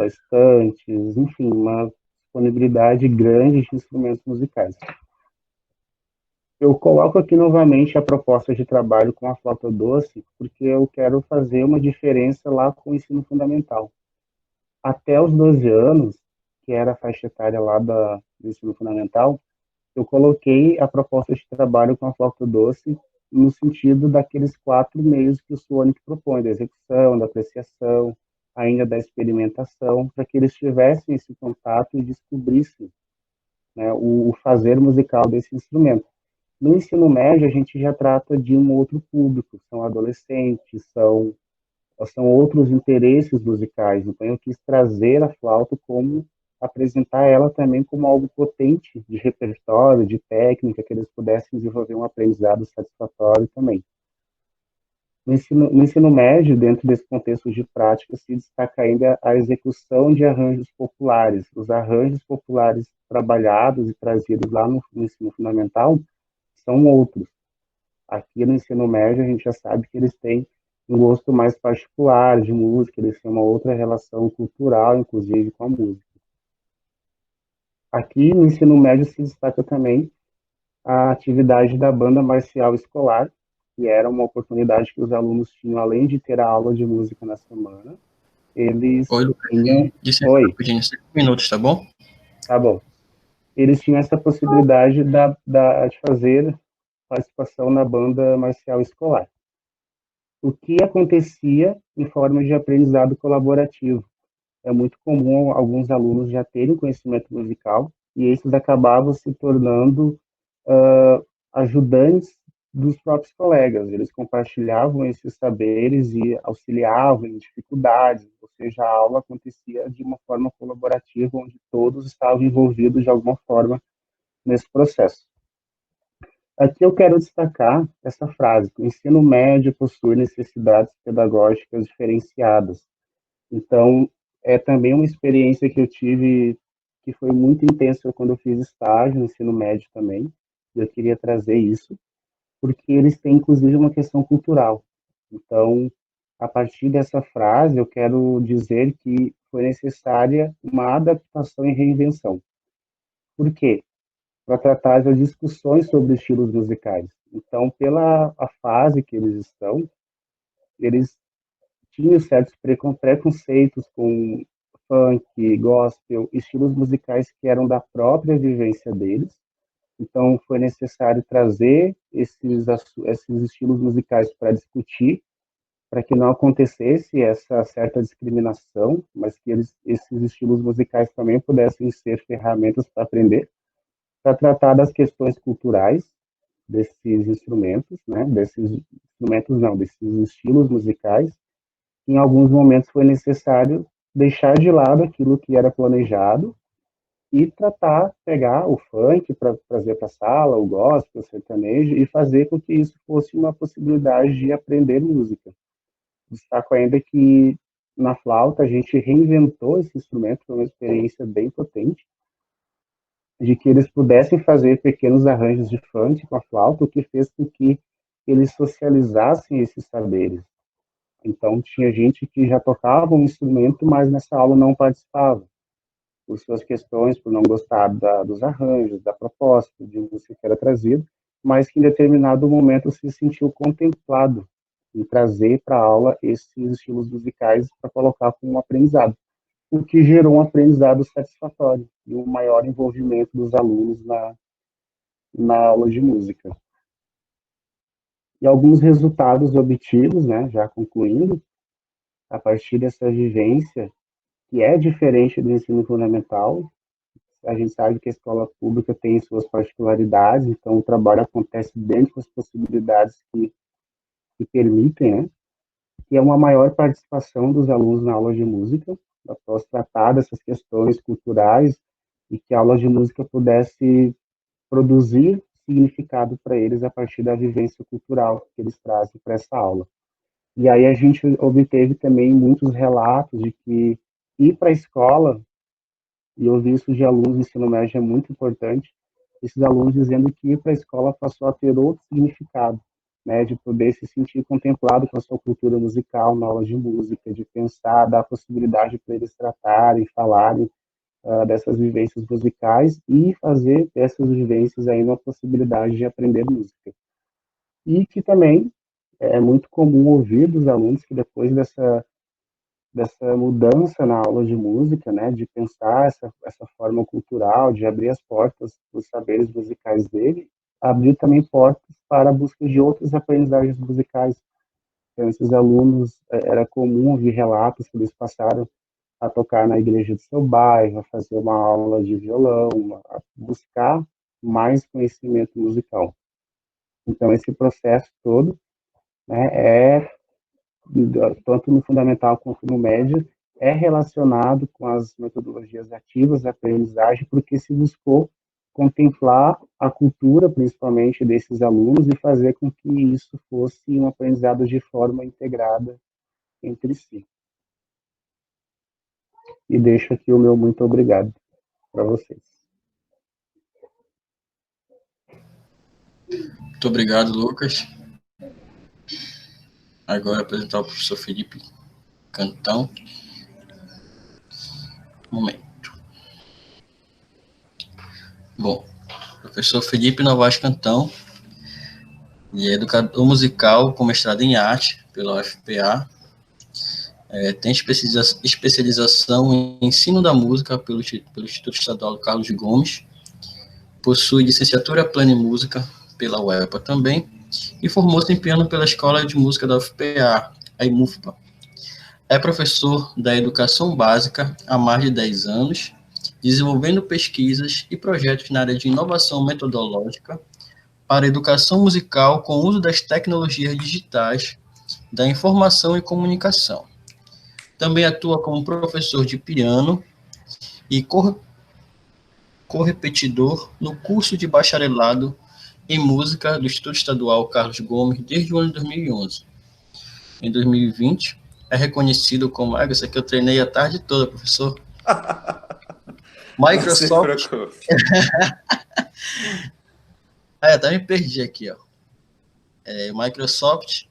estantes, enfim, uma disponibilidade grande de instrumentos musicais. Eu coloco aqui novamente a proposta de trabalho com a flauta doce, porque eu quero fazer uma diferença lá com o ensino fundamental. Até os 12 anos, que era a faixa etária lá do ensino fundamental, eu coloquei a proposta de trabalho com a flauta doce no sentido daqueles 4 meios que o Suonic propõe, da execução, da apreciação, ainda da experimentação, para que eles tivessem esse contato e descobrissem, né, o fazer musical desse instrumento. No ensino médio, a gente já trata de um outro público, são adolescentes, são outros interesses musicais. Então, eu quis trazer a flauta como apresentar ela também como algo potente de repertório, de técnica, que eles pudessem desenvolver um aprendizado satisfatório também. No ensino médio, dentro desse contexto de prática, se destaca ainda a execução de arranjos populares. Os arranjos populares trabalhados e trazidos lá no ensino fundamental são outros. Aqui no ensino médio, a gente já sabe que eles têm um gosto mais particular de música, eles têm uma outra relação cultural, inclusive, com a música. Aqui no ensino médio se destaca também a atividade da banda marcial escolar, que era uma oportunidade que os alunos tinham, além de ter a aula de música na semana, eles Oi, Lucas. tinham... Oi. Rapidinho, 5 minutos, tá bom? Tá bom. Eles tinham essa possibilidade de fazer participação na banda marcial escolar. O que acontecia em forma de aprendizado colaborativo? É muito comum alguns alunos já terem conhecimento musical e esses acabavam se tornando ajudantes dos próprios colegas. Eles compartilhavam esses saberes e auxiliavam em dificuldades, ou seja, a aula acontecia de uma forma colaborativa, onde todos estavam envolvidos de alguma forma nesse processo. Aqui eu quero destacar essa frase: o ensino médio possui necessidades pedagógicas diferenciadas. Então, é também uma experiência que eu tive que foi muito intensa quando eu fiz estágio no ensino médio também. Eu queria trazer isso, porque eles têm, inclusive, uma questão cultural. Então, a partir dessa frase, eu quero dizer que foi necessária uma adaptação e reinvenção. Por quê? Para tratar das discussões sobre estilos musicais. Então, pela a fase que eles estão, eles tinham certos preconceitos com funk, gospel, estilos musicais que eram da própria vivência deles, Então, foi necessário trazer esses estilos musicais para discutir, para que não acontecesse essa certa discriminação, mas que esses estilos musicais também pudessem ser ferramentas para aprender, para tratar das questões culturais desses instrumentos, né, desses estilos musicais. Em alguns momentos foi necessário deixar de lado aquilo que era planejado e pegar o funk para trazer para a sala, o gospel, o sertanejo, e fazer com que isso fosse uma possibilidade de aprender música. Destaco ainda que na flauta a gente reinventou esse instrumento, foi uma experiência bem potente, de que eles pudessem fazer pequenos arranjos de funk com a flauta, o que fez com que eles socializassem esses saberes. Então, tinha gente que já tocava um instrumento, mas nessa aula não participava, por suas questões, por não gostar dos arranjos, da proposta, de música que era trazida, mas que em determinado momento se sentiu contemplado em trazer para a aula esses estilos musicais para colocar como um aprendizado, o que gerou um aprendizado satisfatório e um maior envolvimento dos alunos na aula de música. E alguns resultados obtidos, né, já concluindo, a partir dessa vivência, que é diferente do ensino fundamental. A gente sabe que a escola pública tem suas particularidades, então o trabalho acontece dentro das possibilidades que permitem, né? Que é uma maior participação dos alunos na aula de música, após tratar dessas questões culturais, e que a aula de música pudesse produzir significado para eles a partir da vivência cultural que eles trazem para essa aula. E aí a gente obteve também muitos relatos de que ir para a escola, e ouvir isso de alunos do ensino médio é muito importante, esses alunos dizendo que ir para a escola passou a ter outro significado, né, de poder se sentir contemplado com a sua cultura musical na aula de música, de pensar, dar possibilidade para eles tratarem, falarem dessas vivências musicais e fazer dessas vivências aí uma possibilidade de aprender música. E que também é muito comum ouvir dos alunos que depois dessa mudança na aula de música, né, de pensar essa forma cultural, de abrir as portas dos saberes musicais dele, abrir também portas para a busca de outras aprendizagens musicais. Então, esses alunos, era comum ouvir relatos que eles passaram a tocar na igreja do seu bairro, a fazer uma aula de violão, a buscar mais conhecimento musical. Então, esse processo todo, né, tanto no fundamental quanto no médio, é relacionado com as metodologias ativas da aprendizagem, porque se buscou contemplar a cultura, principalmente, desses alunos e fazer com que isso fosse um aprendizado de forma integrada entre si. E deixo aqui o meu muito obrigado para vocês. Muito obrigado, Lucas. Agora apresentar o professor Felipe Cantão. Um momento. Bom, professor Felipe Novaes Cantão, ele é educador musical com mestrado em arte pela UFPA, tem especialização em ensino da música pelo Instituto Estadual Carlos Gomes, possui licenciatura plena em música pela UEPA também, e formou-se em piano pela Escola de Música da UFPA, a IMUFPA. É professor da educação básica há mais de 10 anos, desenvolvendo pesquisas e projetos na área de inovação metodológica para educação musical com o uso das tecnologias digitais, da informação e comunicação. Também atua como professor de piano e correpetidor no curso de bacharelado em música do Instituto Estadual Carlos Gomes desde o ano de 2011. Em 2020, é reconhecido como... Isso aqui eu treinei a tarde toda, professor. Microsoft... até me perdi aqui, ó. Microsoft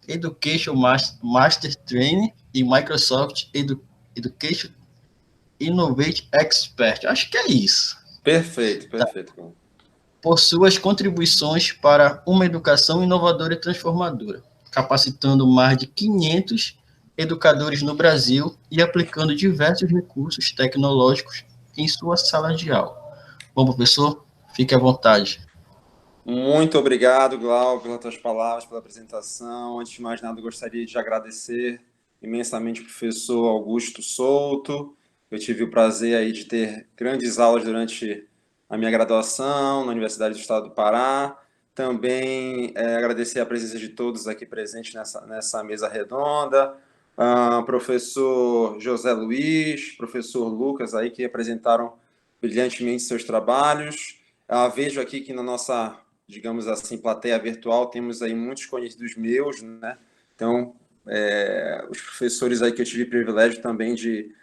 Education Master Training e Microsoft Education Innovate Expert. Acho que é isso. Perfeito. Tá. Por suas contribuições para uma educação inovadora e transformadora, capacitando mais de 500 educadores no Brasil e aplicando diversos recursos tecnológicos em sua sala de aula. Bom, professor, Fique à vontade. Muito obrigado, Glauco, pelas tuas palavras, pela apresentação. Antes de mais nada, eu gostaria de agradecer imensamente ao professor Augusto Souto. Eu tive o prazer aí de ter grandes aulas durante a minha graduação na Universidade do Estado do Pará. Também agradecer a presença de todos aqui presentes nessa mesa redonda. Professor José Luiz, professor Lucas, aí, que apresentaram brilhantemente seus trabalhos. Vejo aqui que na nossa, digamos assim, plateia virtual, temos aí muitos conhecidos meus, né? Então, os professores aí que eu tive o privilégio também de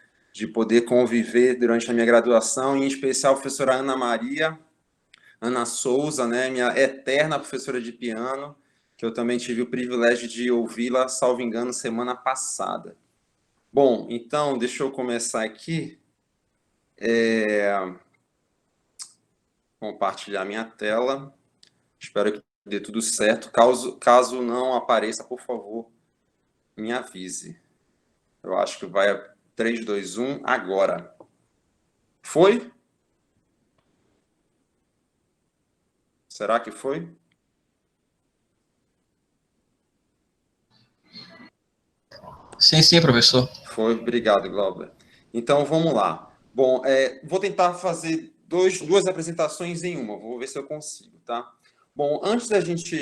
poder conviver durante a minha graduação, em especial a professora Ana Souza, né? Minha eterna professora de piano, que eu também tive o privilégio de ouvi-la, salvo engano, semana passada. Bom, então, deixa eu começar aqui. Compartilhar minha tela. Espero que dê tudo certo. Caso não apareça, por favor, me avise. Eu acho que vai 3, 2, 1, agora. Foi? Será que foi? Sim, professor. Foi, obrigado, Glauber. Então, vamos lá. Bom, vou tentar fazer duas apresentações em uma, vou ver se eu consigo, tá? Bom, antes da gente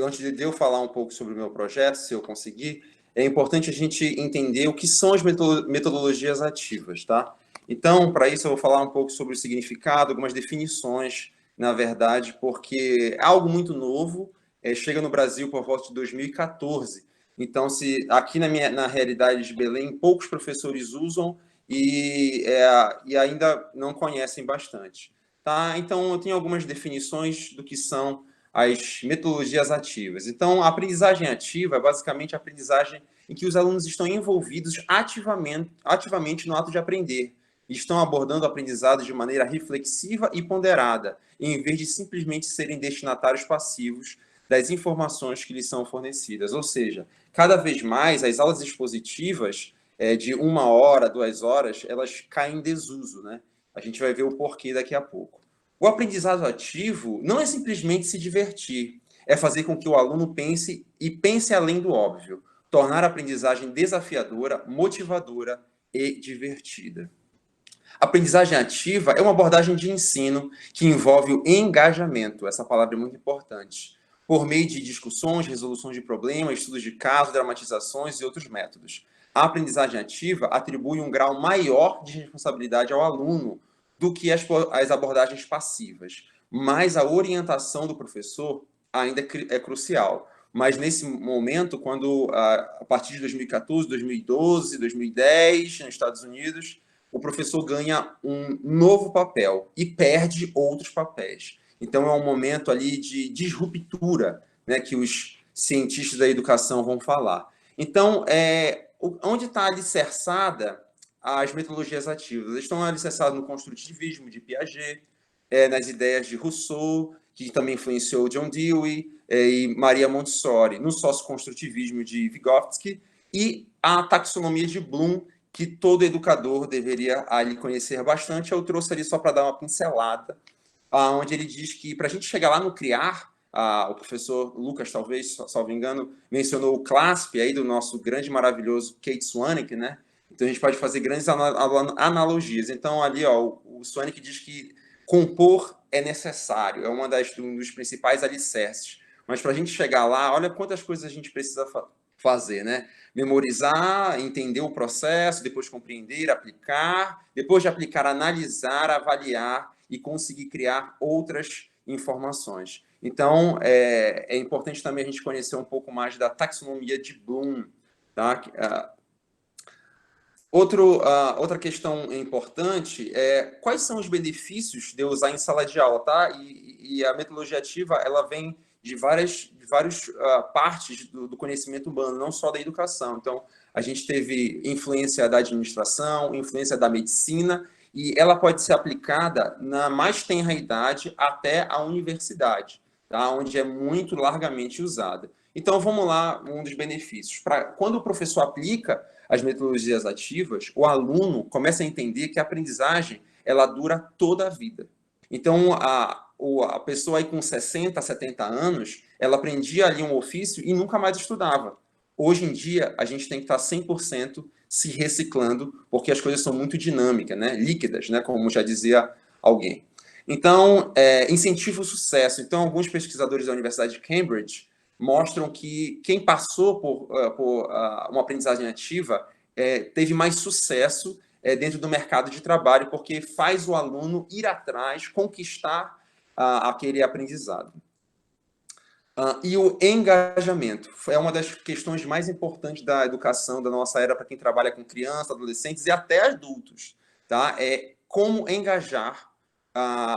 antes de eu falar um pouco sobre o meu projeto, se eu conseguir, é importante a gente entender o que são as metodologias ativas, tá? Então, para isso, eu vou falar um pouco sobre o significado, algumas definições, na verdade, porque é algo muito novo, chega no Brasil por volta de 2014. Então, aqui na realidade de Belém, poucos professores usam e ainda não conhecem bastante. Tá? Então, eu tenho algumas definições do que são as metodologias ativas. Então, a aprendizagem ativa é basicamente a aprendizagem em que os alunos estão envolvidos ativamente no ato de aprender. Estão abordando o aprendizado de maneira reflexiva e ponderada, em vez de simplesmente serem destinatários passivos das informações que lhes são fornecidas. Ou seja, cada vez mais as aulas expositivas de 1 hora, 2 horas, elas caem em desuso, né? A gente vai ver o porquê daqui a pouco. O aprendizado ativo não é simplesmente se divertir, é fazer com que o aluno pense além do óbvio, tornar a aprendizagem desafiadora, motivadora e divertida. A aprendizagem ativa é uma abordagem de ensino que envolve o engajamento, essa palavra é muito importante, por meio de discussões, resoluções de problemas, estudos de caso, dramatizações e outros métodos. A aprendizagem ativa atribui um grau maior de responsabilidade ao aluno do que as abordagens passivas, mas a orientação do professor ainda é crucial. Mas nesse momento, quando a partir de 2014, 2012, 2010, nos Estados Unidos, o professor ganha um novo papel e perde outros papéis. Então, é um momento ali de disruptura, né, que os cientistas da educação vão falar. Então, onde está alicerçada as metodologias ativas? Elas estão alicerçadas no construtivismo de Piaget, nas ideias de Rousseau, que também influenciou John Dewey e Maria Montessori, no socioconstrutivismo de Vygotsky e a taxonomia de Bloom, que todo educador deveria ali conhecer bastante. Eu trouxe ali só para dar uma pincelada, onde ele diz que para a gente chegar lá no criar, o professor Lucas, talvez, salvo engano, mencionou o CLASP aí do nosso grande, maravilhoso Kate Swanick, né? Então, a gente pode fazer grandes analogias. Então, ali, o Swanick diz que compor é necessário, é um dos principais alicerces. Mas para a gente chegar lá, olha quantas coisas a gente precisa fazer, né? Memorizar, entender o processo, depois compreender, aplicar, depois de aplicar, analisar, avaliar e conseguir criar outras informações. Então, é importante também a gente conhecer um pouco mais da taxonomia de Bloom, tá? Outra questão importante é quais são os benefícios de usar em sala de aula, tá? E a metodologia ativa, ela vem de várias partes do conhecimento humano, não só da educação. Então, a gente teve influência da administração, influência da medicina, e ela pode ser aplicada na mais tenra idade até a universidade, tá? Onde é muito largamente usada. Então, vamos lá, um dos benefícios. Quando o professor aplica as metodologias ativas, o aluno começa a entender que a aprendizagem ela dura toda a vida. Então, a pessoa aí com 60, 70 anos, ela aprendia ali um ofício e nunca mais estudava. Hoje em dia, a gente tem que estar 100% se reciclando, porque as coisas são muito dinâmicas, né? Líquidas, né? Como já dizia alguém. Então, incentiva o sucesso. Então, alguns pesquisadores da Universidade de Cambridge mostram que quem passou por uma aprendizagem ativa teve mais sucesso dentro do mercado de trabalho, porque faz o aluno ir atrás, conquistar aquele aprendizado. E o engajamento é uma das questões mais importantes da educação da nossa era para quem trabalha com crianças, adolescentes e até adultos. Tá? É como engajar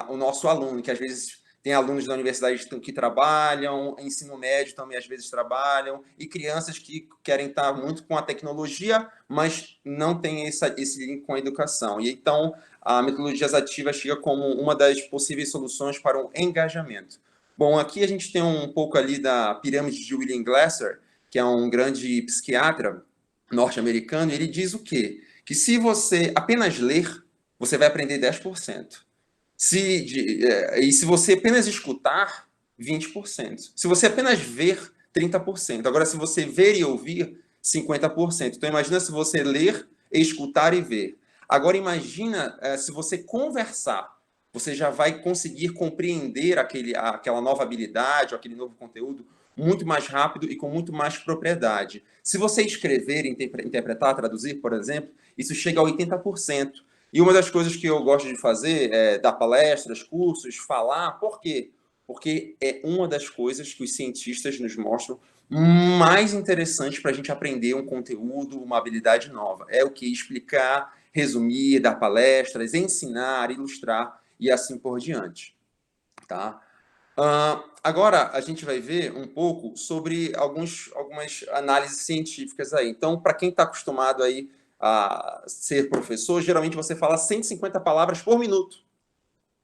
o nosso aluno, que às vezes tem alunos da universidade que trabalham, ensino médio também às vezes trabalham, e crianças que querem estar muito com a tecnologia, mas não tem esse link com a educação. E então, a metodologias ativas chega como uma das possíveis soluções para o engajamento. Bom, aqui a gente tem um pouco ali da pirâmide de William Glasser, que é um grande psiquiatra norte-americano, e ele diz o quê? Que se você apenas ler, você vai aprender 10%. E se você apenas escutar, 20%. Se você apenas ver, 30%. Agora, se você ver e ouvir, 50%. Então, imagina se você ler, escutar e ver. Agora, imagina se você conversar. Você já vai conseguir compreender aquela nova habilidade, ou aquele novo conteúdo, muito mais rápido e com muito mais propriedade. Se você escrever, interpretar, traduzir, por exemplo, isso chega a 80%. E uma das coisas que eu gosto de fazer é dar palestras, cursos, falar. Por quê? Porque é uma das coisas que os cientistas nos mostram mais interessante para a gente aprender um conteúdo, uma habilidade nova. É o que? Explicar, resumir, dar palestras, ensinar, ilustrar e assim por diante. Tá? Agora, a gente vai ver um pouco sobre algumas análises científicas aí. Então, para quem está acostumado aí a ser professor, geralmente você fala 150 palavras por minuto.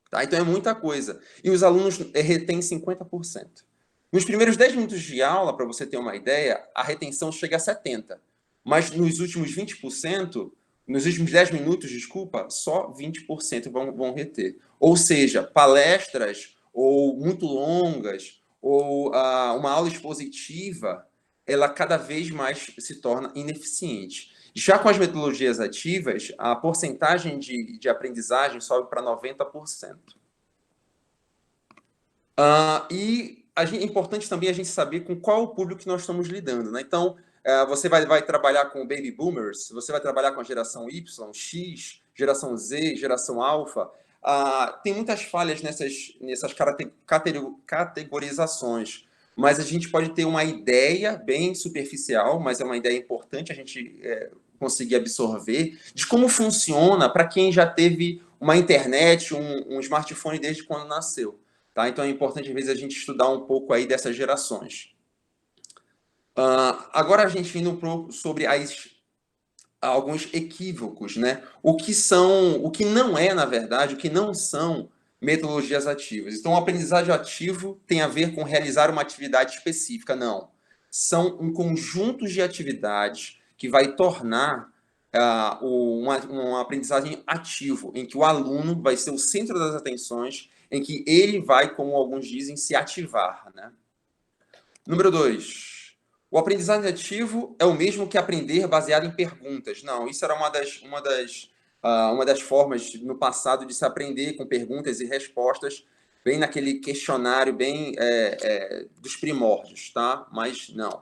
Tá? Então, é muita coisa. E os alunos retêm 50%. Nos primeiros 10 minutos de aula, para você ter uma ideia, a retenção chega a 70%. Mas nos últimos 20%, nos últimos 10 minutos, desculpa, só 20% vão reter. Ou seja, palestras ou muito longas, ou uma aula expositiva, ela cada vez mais se torna ineficiente. Já com as metodologias ativas, a porcentagem de aprendizagem sobe para 90%. E é importante também a gente saber com qual o público que nós estamos lidando. Né? Então, você vai trabalhar com Baby Boomers, você vai trabalhar com a geração Y, X, geração Z, geração Alpha. Tem muitas falhas nessas categorizações, mas a gente pode ter uma ideia bem superficial, mas é uma ideia importante a gente conseguir absorver, de como funciona para quem já teve uma internet, um smartphone desde quando nasceu. Tá? Então é importante, às vezes, a gente estudar um pouco aí dessas gerações. Agora a gente indo sobre alguns equívocos, né? O que não é, na verdade, o que não são metodologias ativas. Então, o aprendizagem ativo tem a ver com realizar uma atividade específica. Não. São um conjunto de atividades que vai tornar uma aprendizagem ativo, em que o aluno vai ser o centro das atenções, em que ele vai, como alguns dizem, se ativar. Né? Número 2. O aprendizagem ativo é o mesmo que aprender baseado em perguntas. Não, isso era uma das formas no passado de se aprender com perguntas e respostas, bem naquele questionário, bem dos primórdios, tá? Mas não.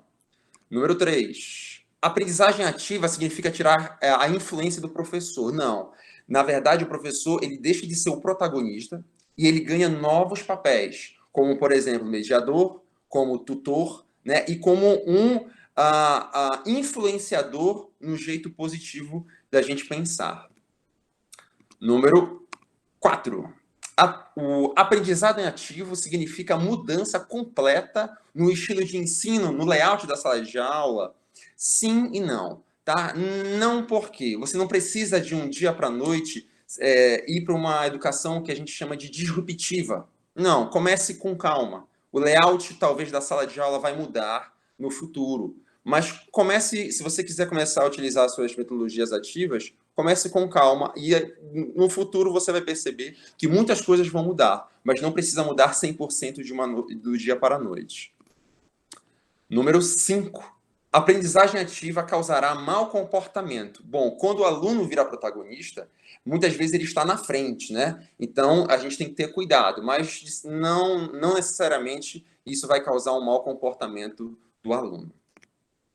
Número 3. Aprendizagem ativa significa tirar a influência do professor. Não. Na verdade, o professor ele deixa de ser o protagonista e ele ganha novos papéis, como, por exemplo, mediador, como tutor, né? E como um influenciador no jeito positivo da gente pensar. Número 4. O aprendizado em ativo significa mudança completa no estilo de ensino, no layout da sala de aula. Sim e não. Tá? Não porque você não precisa de um dia para a noite ir para uma educação que a gente chama de disruptiva. Não, comece com calma. O layout, talvez, da sala de aula vai mudar no futuro. Mas comece, se você quiser começar a utilizar suas metodologias ativas, comece com calma e no futuro você vai perceber que muitas coisas vão mudar, mas não precisa mudar 100% do dia para a noite. Número 5. Aprendizagem ativa causará mau comportamento. Bom, quando o aluno vira protagonista, muitas vezes ele está na frente, né? Então, a gente tem que ter cuidado, mas não necessariamente isso vai causar um mau comportamento do aluno.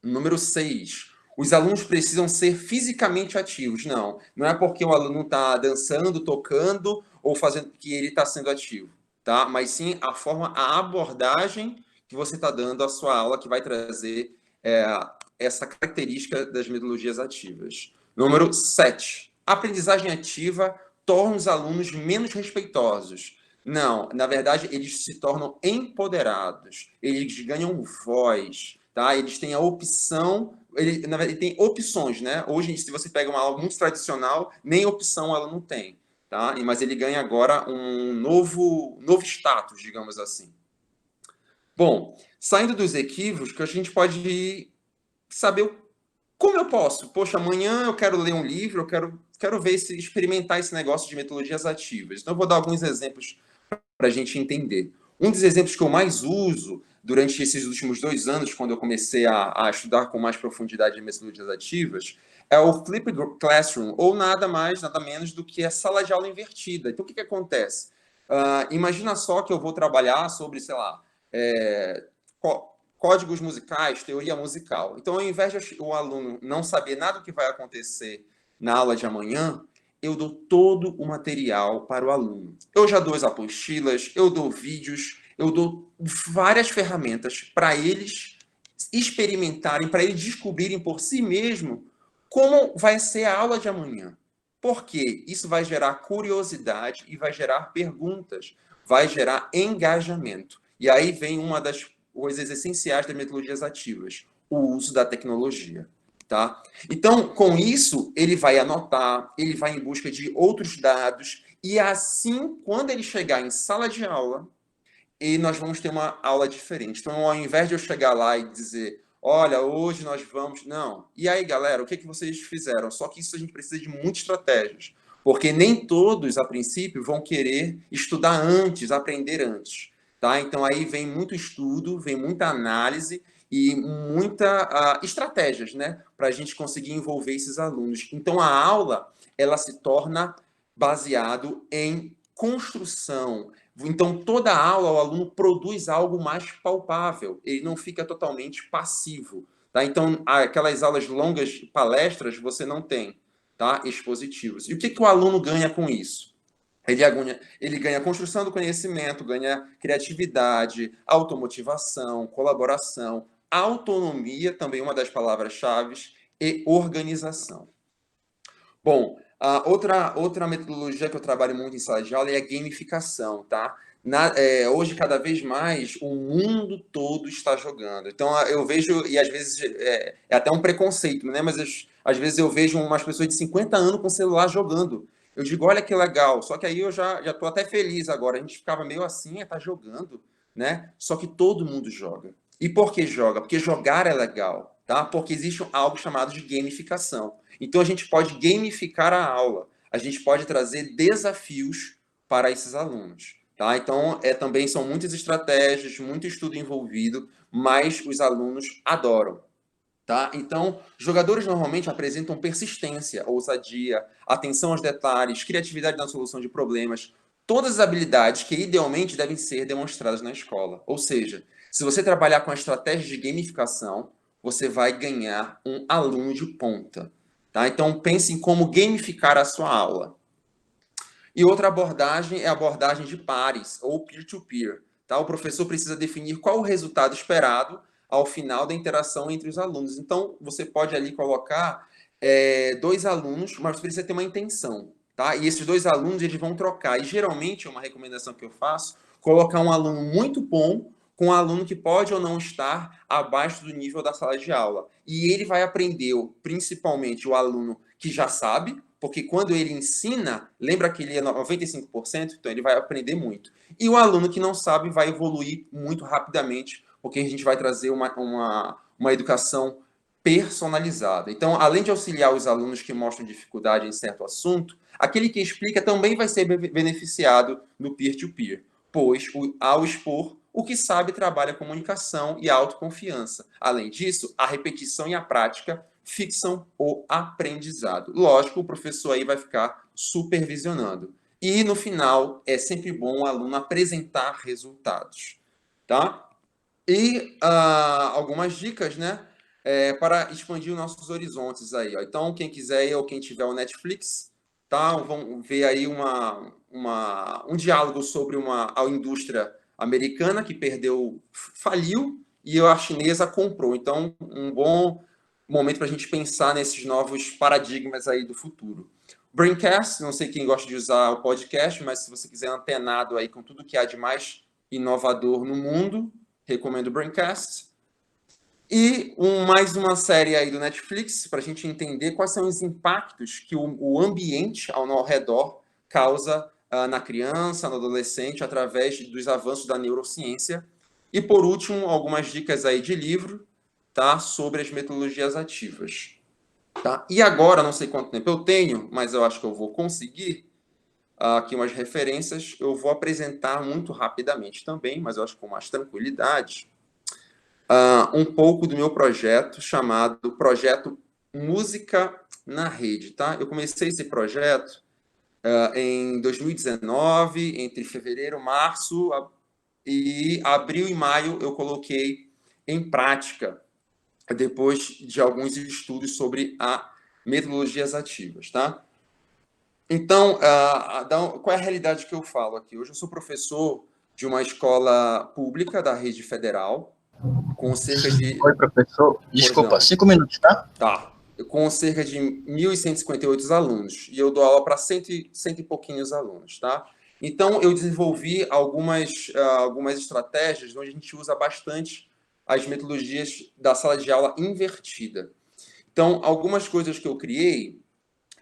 Número 6. Os alunos precisam ser fisicamente ativos. Não é porque o aluno está dançando, tocando ou fazendo que ele está sendo ativo, tá? Mas sim a abordagem que você está dando à sua aula que vai trazer essa característica das metodologias ativas. Número 7. A aprendizagem ativa torna os alunos menos respeitosos. Não, na verdade, eles se tornam empoderados, eles ganham voz, tá? Eles têm a opção, na verdade, tem opções, né? Hoje, se você pega uma aula muito tradicional, nem opção o aluno tem, tá? Mas ele ganha agora um novo status, digamos assim. Bom, saindo dos equívocos, que a gente pode saber como eu posso. Poxa, amanhã eu quero ler um livro, eu quero ver experimentar esse negócio de metodologias ativas. Então, eu vou dar alguns exemplos para a gente entender. Um dos exemplos que eu mais uso durante esses últimos 2 anos, quando eu comecei a estudar com mais profundidade em metodologias ativas, é o Flipped Classroom, ou nada mais, nada menos do que a sala de aula invertida. Então, o que acontece? Imagina só que eu vou trabalhar sobre, sei lá, códigos musicais, teoria musical. Então, ao invés de o aluno não saber nada do que vai acontecer na aula de amanhã, eu dou todo o material para o aluno. Eu já dou as apostilas, eu dou vídeos, eu dou várias ferramentas para eles experimentarem, para eles descobrirem por si mesmo como vai ser a aula de amanhã. Por quê? Isso vai gerar curiosidade e vai gerar perguntas, vai gerar engajamento. E aí vem uma das coisas essenciais das metodologias ativas, o uso da tecnologia. Tá? Então, com isso, ele vai anotar, ele vai em busca de outros dados, e assim, quando ele chegar em sala de aula, nós vamos ter uma aula diferente. Então, ao invés de eu chegar lá e dizer, olha, hoje nós vamos... Não. E aí, galera, o que vocês fizeram? Só que isso a gente precisa de muitas estratégias, porque nem todos, a princípio, vão querer estudar antes, aprender antes. Tá? Então, aí vem muito estudo, vem muita análise, e muita estratégias, né, para a gente conseguir envolver esses alunos. Então, a aula, ela se torna baseado em construção. Então, toda aula, o aluno produz algo mais palpável, ele não fica totalmente passivo. Tá? Então, aquelas aulas longas, palestras, você não tem, tá? Expositivos. E o que o aluno ganha com isso? Ele ganha construção do conhecimento, ganha criatividade, automotivação, colaboração, autonomia, também uma das palavras-chave, e organização. Bom, outra metodologia que eu trabalho muito em sala de aula é a gamificação, tá? Hoje, cada vez mais, o mundo todo está jogando. Então, eu vejo, e às vezes é até um preconceito, né? Mas às vezes eu vejo umas pessoas de 50 anos com celular jogando. Eu digo, olha que legal. Só que aí eu já estou até feliz agora. A gente ficava meio assim, tá jogando, né? Só que todo mundo joga. E por que joga? Porque jogar é legal, tá? Porque existe algo chamado de gamificação. Então, a gente pode gamificar a aula. A gente pode trazer desafios para esses alunos. Tá? Então, também são muitas estratégias, muito estudo envolvido, mas os alunos adoram. Tá? Então, jogadores normalmente apresentam persistência, ousadia, atenção aos detalhes, criatividade na solução de problemas, todas as habilidades que idealmente devem ser demonstradas na escola. Ou seja, se você trabalhar com a estratégia de gamificação, você vai ganhar um aluno de ponta. Tá? Então, pense em como gamificar a sua aula. E outra abordagem é a abordagem de pares, ou peer-to-peer. Tá? O professor precisa definir qual o resultado esperado ao final da interação entre os alunos. Então, você pode ali colocar 2 alunos, mas você precisa ter uma intenção. Tá? E esses 2 alunos, eles vão trocar. E, geralmente, uma recomendação que eu faço, colocar um aluno muito bom com um aluno que pode ou não estar abaixo do nível da sala de aula. E ele vai aprender, principalmente, o aluno que já sabe, porque quando ele ensina, lembra que ele é 95%, então ele vai aprender muito. E o aluno que não sabe vai evoluir muito rapidamente, porque a gente vai trazer uma uma educação personalizada. Então, além de auxiliar os alunos que mostram dificuldade em certo assunto, aquele que explica também vai ser beneficiado no peer-to-peer, pois, ao expor, o que sabe trabalha a comunicação e a autoconfiança. Além disso, a repetição e a prática fixam o aprendizado. Lógico, o professor aí vai ficar supervisionando. E, no final, é sempre bom o aluno apresentar resultados, tá? E algumas dicas, né? Para expandir os nossos horizontes aí. Ó. Então, quem quiser ou quem tiver o Netflix, tá? Vamos ver aí um diálogo sobre a indústria americana que faliu, e a chinesa comprou. Então, um bom momento para a gente pensar nesses novos paradigmas aí do futuro. Braincast, não sei quem gosta de usar o podcast, mas se você quiser antenado aí com tudo que há de mais inovador no mundo, recomendo o Braincast. E mais uma série aí do Netflix, para a gente entender quais são os impactos que o ambiente ao redor causa na criança, no adolescente, através dos avanços da neurociência. E, por último, algumas dicas aí de livro, tá, sobre as metodologias ativas. Tá? E agora, não sei quanto tempo eu tenho, mas eu acho que eu vou conseguir aqui umas referências. Eu vou apresentar muito rapidamente também, mas eu acho com mais tranquilidade, um pouco do meu projeto chamado Projeto Música na Rede. Tá? Eu comecei esse projeto em 2019, entre fevereiro, março e abril e maio eu coloquei em prática, depois de alguns estudos sobre metodologias ativas, tá? Então, qual é a realidade que eu falo aqui? Hoje eu sou professor de uma escola pública da rede federal, com cerca de... Oi, professor. Desculpa, 5 minutos, tá? Tá. Com cerca de 1.158 alunos. E eu dou aula para cento e pouquinhos alunos, tá? Então, eu desenvolvi algumas estratégias onde a gente usa bastante as metodologias da sala de aula invertida. Então, algumas coisas que eu criei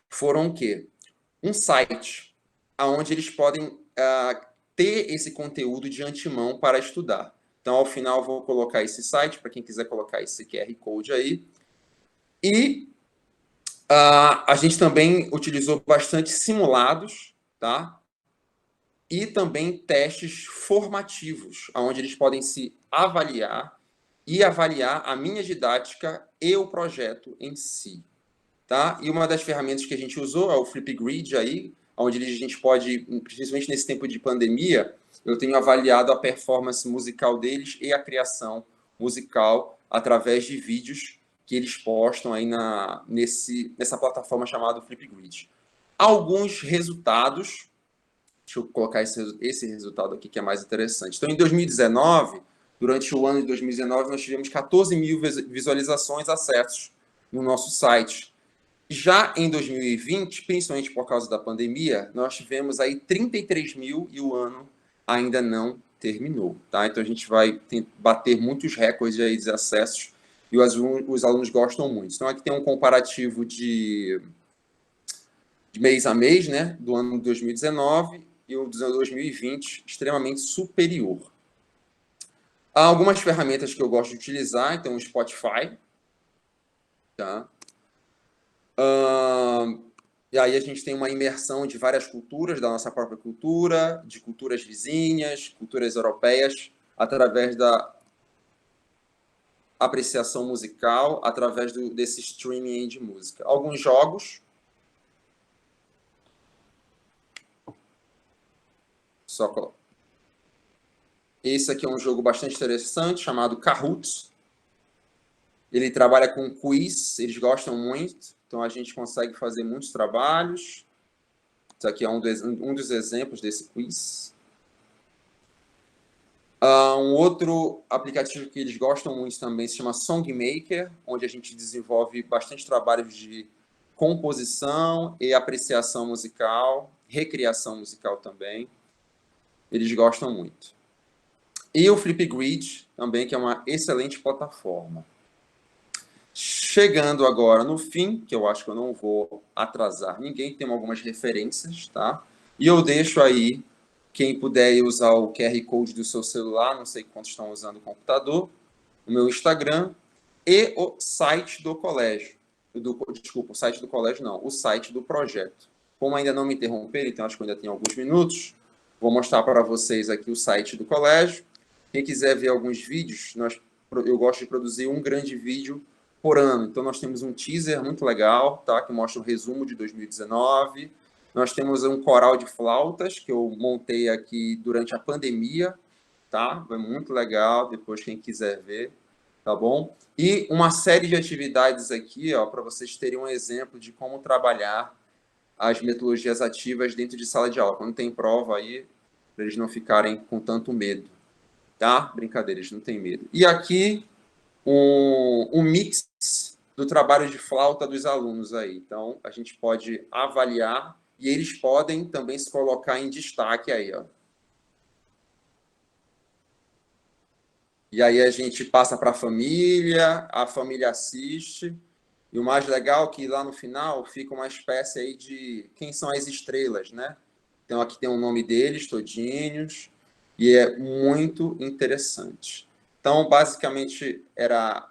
foram o quê? Um site onde eles podem ter esse conteúdo de antemão para estudar. Então, ao final, eu vou colocar esse site, para quem quiser colocar esse QR Code aí. E a gente também utilizou bastante simulados, tá? E também testes formativos, onde eles podem se avaliar e avaliar a minha didática e o projeto em si, tá? E uma das ferramentas que a gente usou é o Flipgrid aí, onde a gente pode, principalmente nesse tempo de pandemia, eu tenho avaliado a performance musical deles e a criação musical através de vídeos que eles postam aí nessa plataforma chamada Flipgrid. Alguns resultados, deixa eu colocar esse resultado aqui que é mais interessante. Então, em 2019, durante o ano de 2019, nós tivemos 14 mil visualizações, acessos no nosso site. Já em 2020, principalmente por causa da pandemia, nós tivemos aí 33 mil e o ano ainda não terminou, tá? Então, a gente vai bater muitos recordes aí de acessos e os alunos gostam muito. Então, aqui tem um comparativo de mês a mês, né, do ano de 2019 e o de 2020, extremamente superior. Há algumas ferramentas que eu gosto de utilizar, então o Spotify, tá? E aí a gente tem uma imersão de várias culturas, da nossa própria cultura, de culturas vizinhas, culturas europeias, através da apreciação musical, através desse streaming de música. Alguns jogos. Esse aqui é um jogo bastante interessante, chamado Kahoot. Ele trabalha com quiz, eles gostam muito, então a gente consegue fazer muitos trabalhos. Isso aqui é um dos exemplos desse quiz. Um outro aplicativo que eles gostam muito também se chama Songmaker, onde a gente desenvolve bastante trabalhos de composição e apreciação musical, recriação musical também. Eles gostam muito. E o Flipgrid também, que é uma excelente plataforma. Chegando agora no fim, que eu acho que eu não vou atrasar ninguém, tem algumas referências, tá? E eu deixo aí, quem puder usar o QR Code do seu celular, não sei quantos estão usando o computador, o meu Instagram, e o site do colégio. Desculpa, o site do colégio não, o site do projeto. Como ainda não me interromperam, então acho que ainda tem alguns minutos, vou mostrar para vocês aqui o site do colégio. Quem quiser ver alguns vídeos, eu gosto de produzir um grande vídeo por ano. Então, nós temos um teaser muito legal, tá? Que mostra o resumo de 2019. Nós temos um coral de flautas, que eu montei aqui durante a pandemia, tá? Foi muito legal, depois quem quiser ver, tá bom? E uma série de atividades aqui, ó, para vocês terem um exemplo de como trabalhar as metodologias ativas dentro de sala de aula. Quando tem prova aí, para eles não ficarem com tanto medo, tá? Brincadeira, eles não têm medo. E aqui, um mix do trabalho de flauta dos alunos aí. Então, a gente pode avaliar e eles podem também se colocar em destaque aí, ó. E aí a gente passa para a família assiste, e o mais legal é que lá no final fica uma espécie aí de quem são as estrelas, né? Então aqui tem o nome deles, todinhos, e é muito interessante. Então, basicamente, era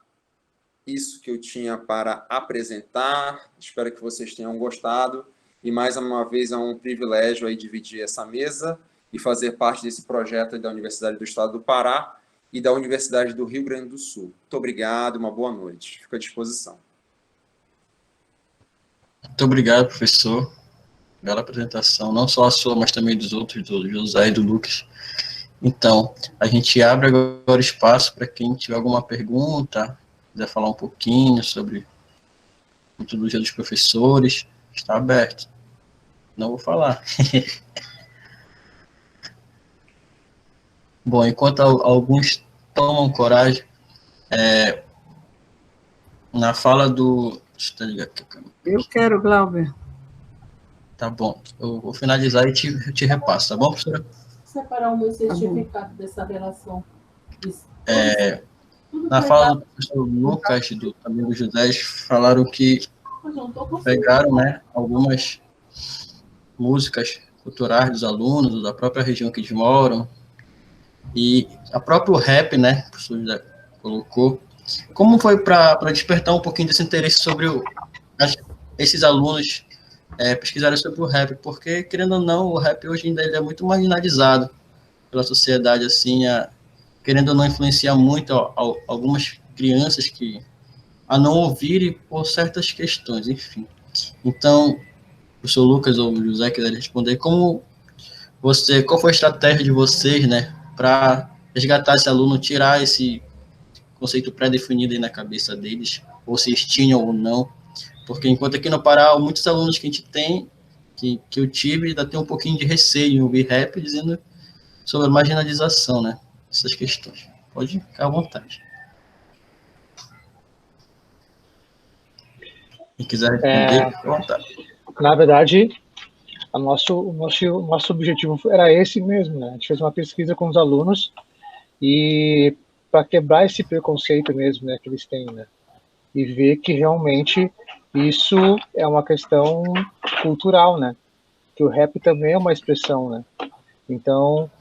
isso que eu tinha para apresentar. Espero que vocês tenham gostado. E, mais uma vez, é um privilégio aí dividir essa mesa e fazer parte desse projeto da Universidade do Estado do Pará e da Universidade do Rio Grande do Sul. Muito obrigado, uma boa noite. Fico à disposição. Muito obrigado, professor. Bela apresentação, não só a sua, mas também dos outros, do José e do Lucas. Então, a gente abre agora espaço para quem tiver alguma pergunta, quiser falar um pouquinho sobre a metodologia dos professores, está aberto. Não vou falar. Bom, enquanto alguns tomam coragem, na fala do... Deixa eu ligar aqui a câmera. Eu quero, Glauber. Tá bom, eu vou finalizar e te repasso, tá bom, professora? Separar o meu certificado dessa relação. Na fala do professor Lucas, também do José, falaram que pegaram, né, algumas músicas culturais dos alunos, da própria região que eles moram, e a próprio rap, né, o professor José colocou. Como foi para despertar um pouquinho desse interesse sobre esses alunos pesquisarem sobre o rap? Porque, querendo ou não, o rap hoje ainda é muito marginalizado pela sociedade, assim, querendo ou não influenciar muito algumas crianças a não ouvirem por certas questões, enfim. Então, o professor Lucas ou o José quiserem responder, qual foi a estratégia de vocês, né, para resgatar esse aluno, tirar esse conceito pré-definido aí na cabeça deles, ou se eles tinham ou não, porque enquanto aqui no Pará, muitos alunos que a gente tem, que eu tive, ainda tem um pouquinho de receio em ouvir rap, dizendo sobre a marginalização, né, essas questões. Pode ficar à vontade. Quem quiser responder, fica à vontade. Na verdade, o nosso objetivo era esse mesmo, né? A gente fez uma pesquisa com os alunos e para quebrar esse preconceito mesmo, né, que eles têm, né? E ver que realmente isso é uma questão cultural, né? Que o rap também é uma expressão, né? Então,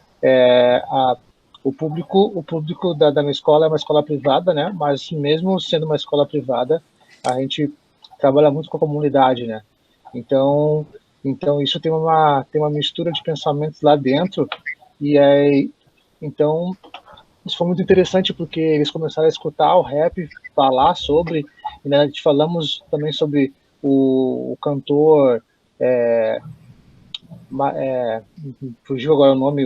o público da minha escola é uma escola privada, né? Mas mesmo sendo uma escola privada, a gente trabalha muito com a comunidade, né? Então isso tem uma mistura de pensamentos lá dentro, então isso foi muito interessante porque eles começaram a escutar o rap, falar sobre, e, né, a gente falamos também sobre o cantor, fugiu agora o nome,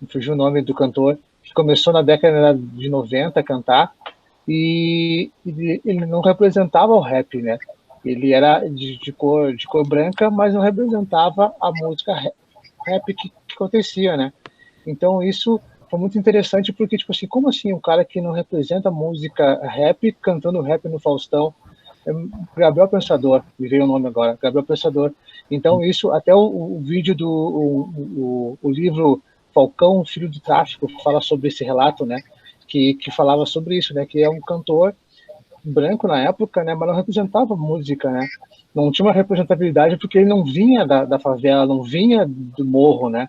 fugiu o nome do cantor, que começou na década de 90 a cantar, e ele não representava o rap, né? Ele era de cor branca, mas não representava a música rap que acontecia, né? Então isso foi muito interessante porque, tipo assim, como assim um cara que não representa música rap cantando rap no Faustão? Gabriel Pensador, me veio o nome agora, Gabriel Pensador. Então isso, até o vídeo o livro Falcão, Filho do Tráfico, fala sobre esse relato, né? Que falava sobre isso, né? Que é um cantor branco na época, né? Mas não representava música, né? Não tinha uma representatividade porque ele não vinha da favela, não vinha do morro, né?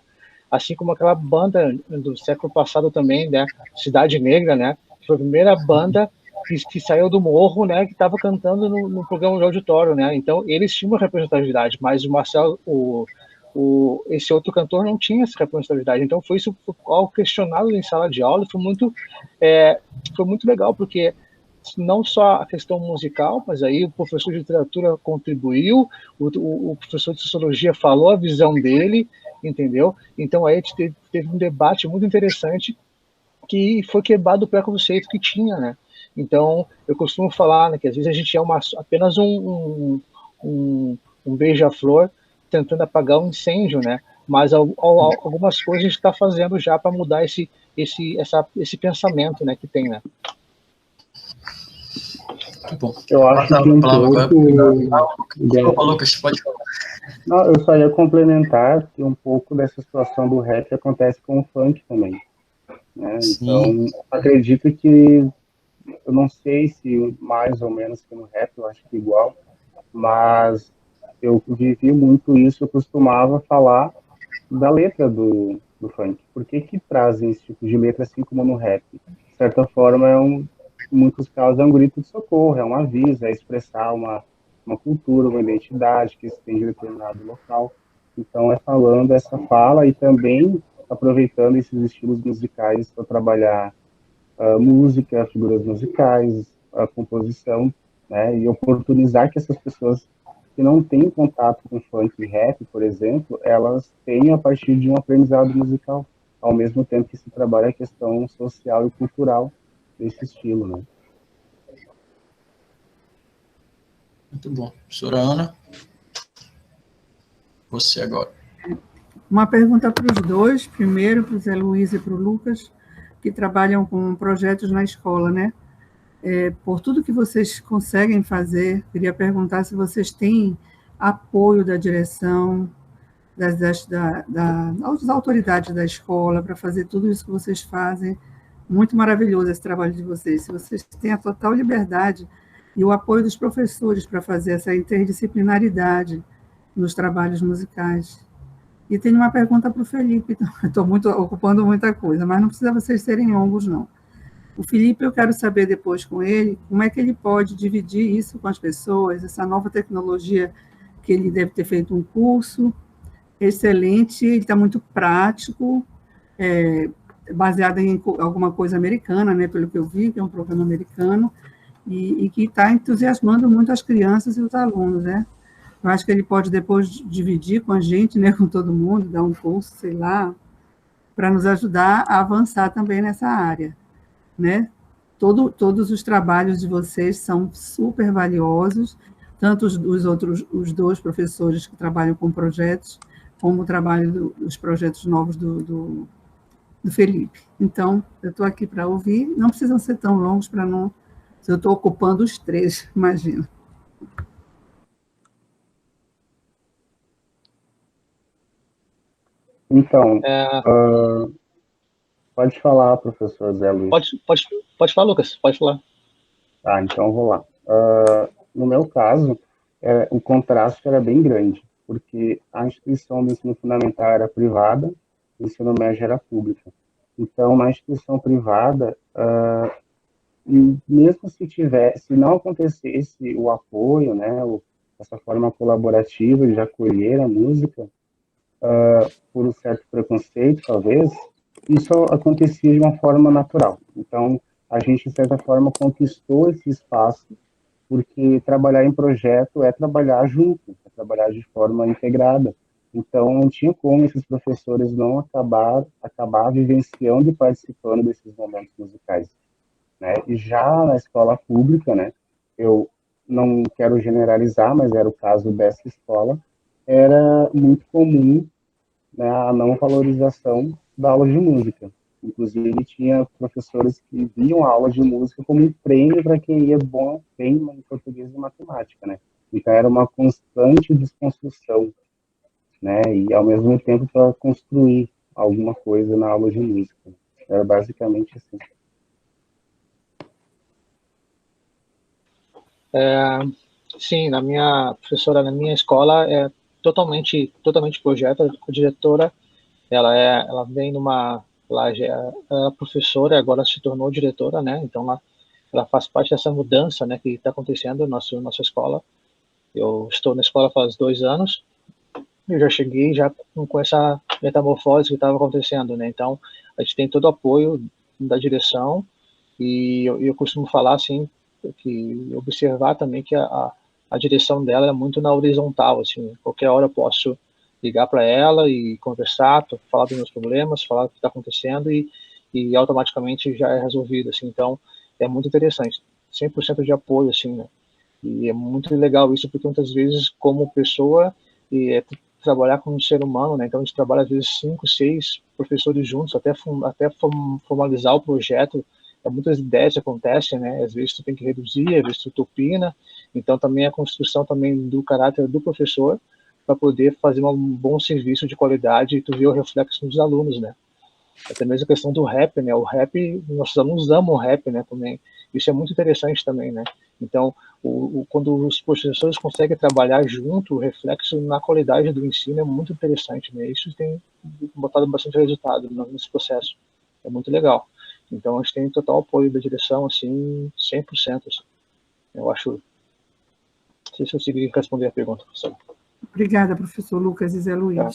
Assim como aquela banda do século passado também, né? Cidade Negra, né? Foi a primeira banda que saiu do morro, né, que estava cantando no programa de auditório, né? Então eles tinham uma representatividade, mas o Marcel, esse outro cantor não tinha essa representatividade. Então foi isso algo questionado em sala de aula. Foi muito legal, porque não só a questão musical, mas aí o professor de literatura contribuiu, o professor de sociologia falou a visão dele, entendeu? Então aí a gente teve um debate muito interessante, que foi quebrado o preconceito que tinha, né? Então, eu costumo falar, né, que às vezes a gente é apenas um beija-flor tentando apagar um incêndio, né? Mas algumas coisas a gente está fazendo já para mudar esse pensamento, né, que tem, né? Bom, Eu acho que um pouco... Lucas, pode falar. Não, eu só ia complementar que um pouco dessa situação do rap acontece com o funk também, né? Então, acredito que, eu não sei se mais ou menos que no rap, eu acho que igual, mas eu vivi muito isso, eu costumava falar da letra do funk. Por que trazem esse tipo de letra assim como no rap? De certa forma, em muitos casos, é um grito de socorro, é um aviso, é expressar uma cultura, uma identidade que se tem de determinado local. Então, é falando essa fala e também aproveitando esses estilos musicais para trabalhar música, figuras musicais, a composição, né, e oportunizar que essas pessoas que não têm contato com funk e rap, por exemplo, elas tenham a partir de um aprendizado musical, ao mesmo tempo que se trabalha a questão social e cultural desse estilo, né? Muito bom. Professora Ana, você agora. Uma pergunta para os dois, primeiro para o Zé Luiz e para o Lucas, que trabalham com projetos na escola, né? Por tudo que vocês conseguem fazer, queria perguntar se vocês têm apoio da direção, das autoridades da escola, para fazer tudo isso que vocês fazem. Muito maravilhoso esse trabalho de vocês. Se vocês têm a total liberdade e o apoio dos professores para fazer essa interdisciplinaridade nos trabalhos musicais. E tenho uma pergunta para o Felipe, estou ocupando muita coisa, mas não precisa vocês serem longos, não. O Felipe, eu quero saber depois com ele, como é que ele pode dividir isso com as pessoas, essa nova tecnologia, que ele deve ter feito um curso excelente, ele está muito prático, baseado em alguma coisa americana, né, pelo que eu vi, que é um programa americano, e que está entusiasmando muito as crianças e os alunos, né? Eu acho que ele pode depois dividir com a gente, né, com todo mundo, dar um curso, sei lá, para nos ajudar a avançar também nessa área, né? Todos os trabalhos de vocês são super valiosos, tanto os dois professores que trabalham com projetos, como o trabalho dos projetos novos do Felipe. Então, eu estou aqui para ouvir, não precisam ser tão longos para não... Eu estou ocupando os três, imagina. Então, pode falar, professor Zé Luiz. Pode falar, Lucas, pode falar. Tá, então eu vou lá. No meu caso, o contraste era bem grande, porque a instituição do ensino fundamental era privada, o ensino médio era pública. Então, na instituição privada, mesmo se não acontecesse o apoio, né, essa forma colaborativa de acolher a música, por um certo preconceito, talvez, isso acontecia de uma forma natural. Então, a gente, de certa forma, conquistou esse espaço, porque trabalhar em projeto é trabalhar junto, é trabalhar de forma integrada. Então, não tinha como esses professores não acabar vivenciando e participando desses momentos musicais, né? E já na escola pública, né, eu não quero generalizar, mas era o caso dessa escola, era muito comum, né, a não valorização da aula de música. Inclusive, tinha professores que viam a aula de música como um prêmio para quem ia bem em português e matemática, né? Então, era uma constante desconstrução, né? E, ao mesmo tempo, para construir alguma coisa na aula de música. Era basicamente assim. Sim, na minha escola é totalmente projeto. A diretora, ela vem ela é professora, agora se tornou diretora, né? Então ela faz parte dessa mudança, né, que está acontecendo na nossa escola. Eu estou na escola faz 2 anos, eu já cheguei já com essa metamorfose que estava acontecendo, né? Então, a gente tem todo o apoio da direção e eu costumo falar, assim, que observar também que a direção dela é muito na horizontal, assim, qualquer hora eu posso ligar para ela e conversar, falar dos meus problemas, falar o que está acontecendo e automaticamente já é resolvido, assim. Então, é muito interessante, 100% de apoio, assim, né? E é muito legal isso, porque muitas vezes, como pessoa, e trabalhar com um ser humano, né? Então a gente trabalha às vezes 5, 6 professores juntos, até formalizar o projeto. Muitas ideias acontecem, né? Às vezes tu tem que reduzir, às vezes tu tupina. Então também a construção também do caráter do professor para poder fazer um bom serviço de qualidade e tu ver o reflexo nos alunos, né? Até mesmo a questão do rap, né? O rap, nossos alunos amam o rap, né? Também. Isso é muito interessante também, né? Então, quando os professores conseguem trabalhar junto, o reflexo na qualidade do ensino é muito interessante, né? Isso tem botado bastante resultado nesse processo. É muito legal. Então, a gente tem total apoio da direção, assim, 100%. Assim. Eu acho... Não sei se eu consegui responder a pergunta, professor. Obrigada, professor Lucas e Zé Luiz. Tá.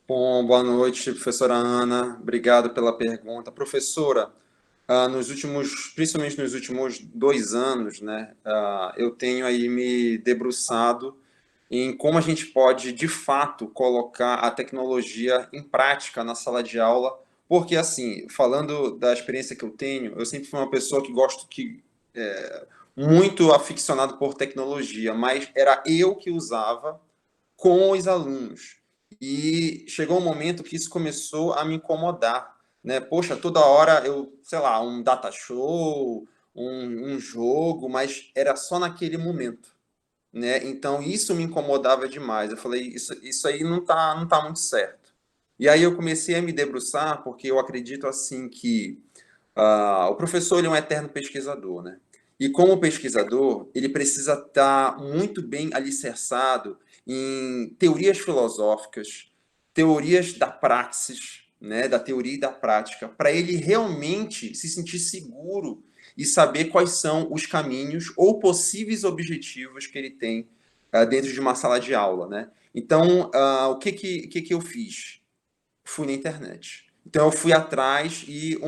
Bom, boa noite, professora Ana. Obrigado pela pergunta. Professora, principalmente nos últimos 2 anos, né, eu tenho aí me debruçado em como a gente pode, de fato, colocar a tecnologia em prática na sala de aula, porque, assim, falando da experiência que eu tenho, eu sempre fui uma pessoa muito aficionado por tecnologia, mas era eu que usava com os alunos. E chegou um momento que isso começou a me incomodar, né? Poxa, toda hora sei lá, um data show, um jogo, mas era só naquele momento, né? Então isso me incomodava demais. Eu falei, isso aí não tá muito certo. E aí eu comecei a me debruçar, porque eu acredito assim que o professor ele é um eterno pesquisador, né? E como pesquisador, ele precisa estar muito bem alicerçado em teorias filosóficas, teorias da praxis, né, da teoria e da prática, para ele realmente se sentir seguro e saber quais são os caminhos ou possíveis objetivos que ele tem dentro de uma sala de aula, né? Então, o que eu fiz? Fui na internet. Então, eu fui atrás e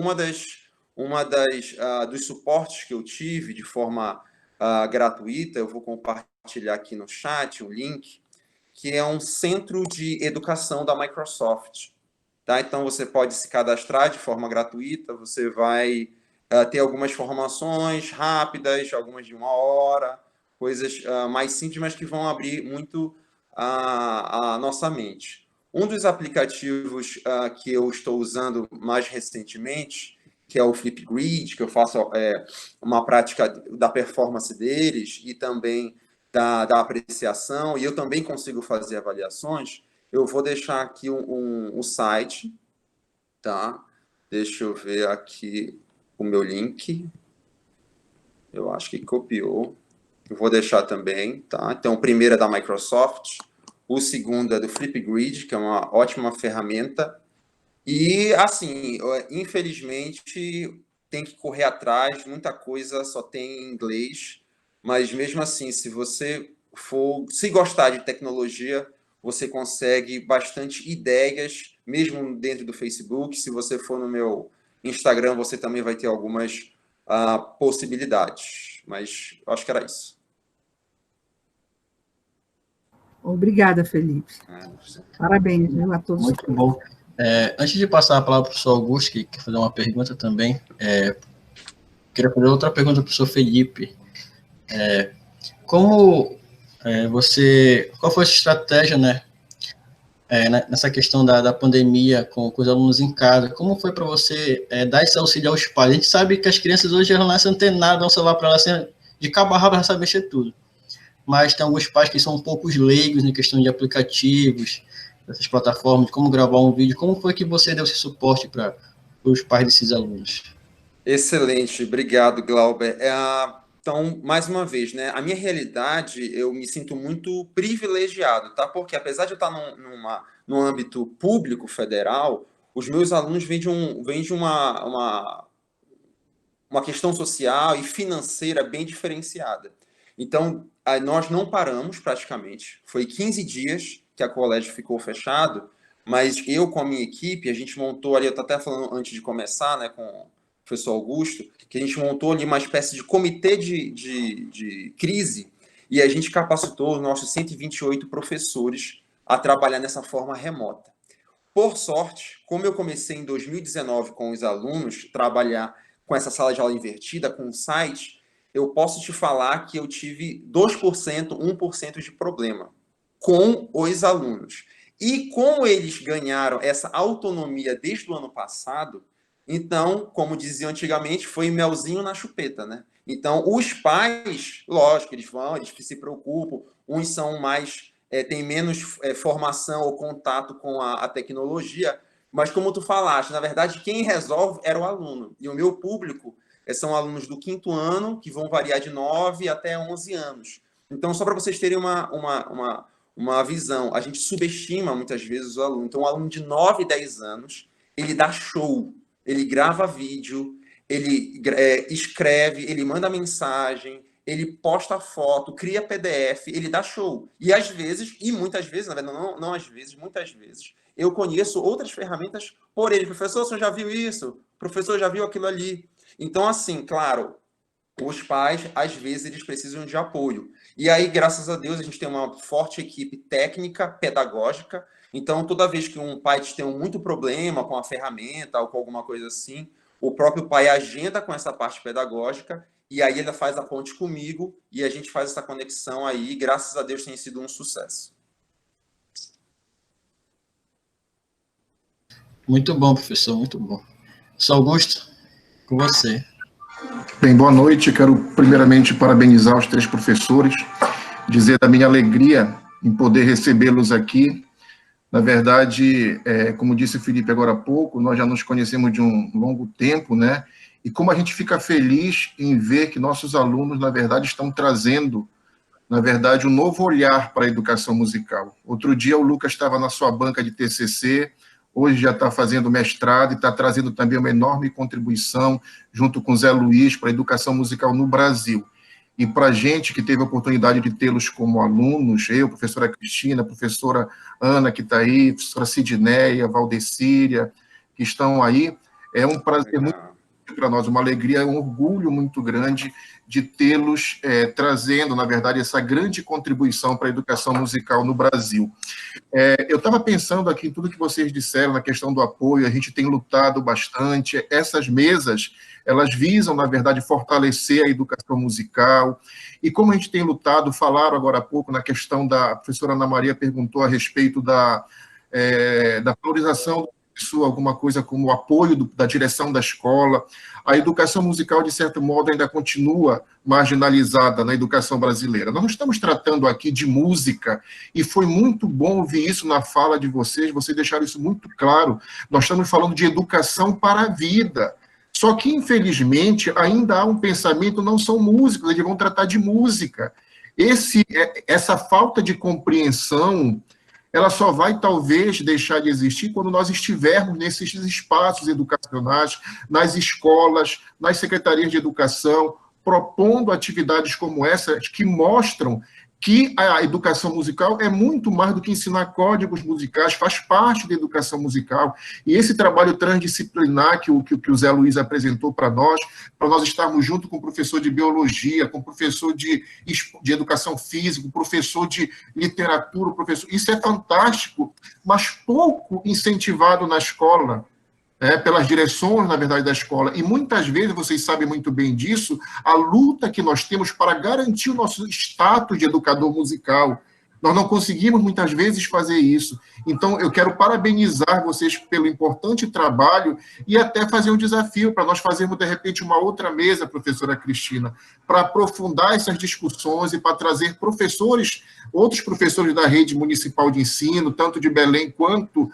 dos suportes que eu tive de forma gratuita, eu vou compartilhar aqui no chat o link, que é um centro de educação da Microsoft. Tá? Então, você pode se cadastrar de forma gratuita, você vai ter algumas formações rápidas, algumas de 1 hora, coisas mais simples, mas que vão abrir muito a nossa mente. Um dos aplicativos que eu estou usando mais recentemente, que é o Flipgrid, que eu faço uma prática da performance deles e também da apreciação, e eu também consigo fazer avaliações. Eu vou deixar aqui um site, tá? Deixa eu ver aqui o meu link. Eu acho que copiou. Eu vou deixar também, tá? Então, o primeiro é da Microsoft, o segundo é do Flipgrid, que é uma ótima ferramenta. E, assim, infelizmente, tem que correr atrás, muita coisa só tem em inglês, mas mesmo assim, se gostar de tecnologia, você consegue bastante ideias, mesmo dentro do Facebook. Se você for no meu Instagram, você também vai ter algumas possibilidades. Mas eu acho que era isso. Obrigada, Felipe. Parabéns, viu, a todos. Muito bom. Antes de passar a palavra para o professor Augusto, que quer fazer uma pergunta também, queria fazer outra pergunta para o professor Felipe. Qual foi a sua estratégia, né, nessa questão da pandemia com os alunos em casa? Como foi para você dar esse auxílio aos pais? A gente sabe que as crianças hoje elas nascem antenadas, dão um celular para elas, de cabo a rabo, elas sabem mexer tudo. Mas tem alguns pais que são um pouco leigos em questão de aplicativos, dessas plataformas, de como gravar um vídeo. Como foi que você deu esse suporte para os pais desses alunos? Excelente, obrigado, Glauber. Então, mais uma vez, né, a minha realidade, eu me sinto muito privilegiado, tá? Porque apesar de eu estar num âmbito público federal, os meus alunos vêm de uma questão social e financeira bem diferenciada. Então, nós não paramos praticamente. Foi 15 dias que a colégio ficou fechado, mas eu com a minha equipe, a gente montou ali, eu estou até falando antes de começar, né, com o professor Augusto, que a gente montou ali uma espécie de comitê de crise, e a gente capacitou os nossos 128 professores a trabalhar nessa forma remota. Por sorte, como eu comecei em 2019 com os alunos, trabalhar com essa sala de aula invertida, com o site, eu posso te falar que eu tive 2%, 1% de problema com os alunos. E como eles ganharam essa autonomia desde o ano passado, então, como dizia antigamente, foi melzinho na chupeta, né? Então, os pais, lógico, eles se preocupam, uns são mais, têm menos formação ou contato com a tecnologia, mas como tu falaste, na verdade, quem resolve era o aluno. E o meu público são alunos do 5º ano, que vão variar de 9 até 11 anos. Então, só para vocês terem uma visão, a gente subestima muitas vezes o aluno. Então, um aluno de 9, 10 anos, ele dá show, ele grava vídeo, ele escreve, ele manda mensagem, ele posta foto, cria PDF, ele dá show. E às vezes, e muitas vezes, na verdade, não às vezes, muitas vezes, eu conheço outras ferramentas por ele. Professor, você já viu isso? Professor, já viu aquilo ali? Então, assim, claro, os pais, às vezes, eles precisam de apoio. E aí, graças a Deus, a gente tem uma forte equipe técnica, pedagógica. Então, toda vez que um pai tem muito problema com a ferramenta ou com alguma coisa assim, o próprio pai agenda com essa parte pedagógica e aí ele faz a ponte comigo e a gente faz essa conexão aí. E, graças a Deus, tem sido um sucesso. Muito bom, professor, muito bom. Professor Augusto, com você. Bem, boa noite. Quero primeiramente parabenizar os 3 professores, dizer da minha alegria em poder recebê-los aqui. Na verdade, como disse o Felipe agora há pouco, nós já nos conhecemos de um longo tempo, né? E como a gente fica feliz em ver que nossos alunos, na verdade, estão trazendo, na verdade, um novo olhar para a educação musical. Outro dia o Lucas estava na sua banca de TCC, hoje já está fazendo mestrado e está trazendo também uma enorme contribuição, junto com o Zé Luiz, para a educação musical no Brasil. E para a gente que teve a oportunidade de tê-los como alunos, eu, professora Cristina, professora Ana, que está aí, professora Sidneia, Valdecíria, que estão aí, é um prazer muito para nós, uma alegria, um orgulho muito grande de tê-los trazendo, na verdade, essa grande contribuição para a educação musical no Brasil. Eu estava pensando aqui em tudo que vocês disseram na questão do apoio, a gente tem lutado bastante, essas mesas, elas visam, na verdade, fortalecer a educação musical, e como a gente tem lutado, falaram agora há pouco na questão a professora Ana Maria perguntou a respeito da valorização do professor, alguma coisa como o apoio da direção da escola. A educação musical, de certo modo, ainda continua marginalizada na educação brasileira. Nós não estamos tratando aqui de música, e foi muito bom ouvir isso na fala de vocês deixaram isso muito claro. Nós estamos falando de educação para a vida. Só que, infelizmente, ainda há um pensamento, não são músicos, eles vão tratar de música. Essa falta de compreensão, ela só vai, talvez, deixar de existir quando nós estivermos nesses espaços educacionais, nas escolas, nas secretarias de educação, propondo atividades como essa, que mostram que a educação musical é muito mais do que ensinar códigos musicais, faz parte da educação musical, e esse trabalho transdisciplinar que o Zé Luiz apresentou para nós estarmos junto com o professor de biologia, com o professor de educação física, o professor de literatura, isso é fantástico, mas pouco incentivado na escola, pelas direções, na verdade, da escola. E muitas vezes, vocês sabem muito bem disso, a luta que nós temos para garantir o nosso status de educador musical. Nós não conseguimos, muitas vezes, fazer isso. Então, eu quero parabenizar vocês pelo importante trabalho e até fazer um desafio para nós fazermos, de repente, uma outra mesa, professora Cristina, para aprofundar essas discussões e para trazer outros professores da rede municipal de ensino, tanto de Belém quanto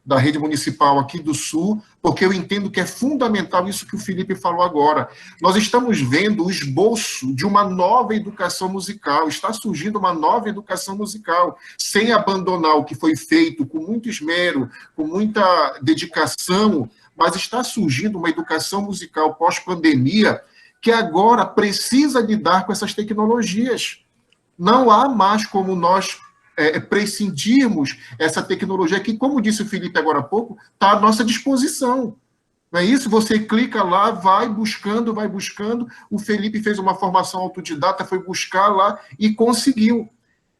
da rede municipal aqui do Sul, porque eu entendo que é fundamental isso que o Felipe falou agora. Nós estamos vendo o esboço de uma nova educação musical, está surgindo uma nova educação musical, sem abandonar o que foi feito com muito esmero, com muita dedicação, mas está surgindo uma educação musical pós-pandemia que agora precisa lidar com essas tecnologias. Não há mais como nós prescindirmos essa tecnologia que, como disse o Felipe agora há pouco, está à nossa disposição. Não é isso? Você clica lá, vai buscando. O Felipe fez uma formação autodidata, foi buscar lá e conseguiu.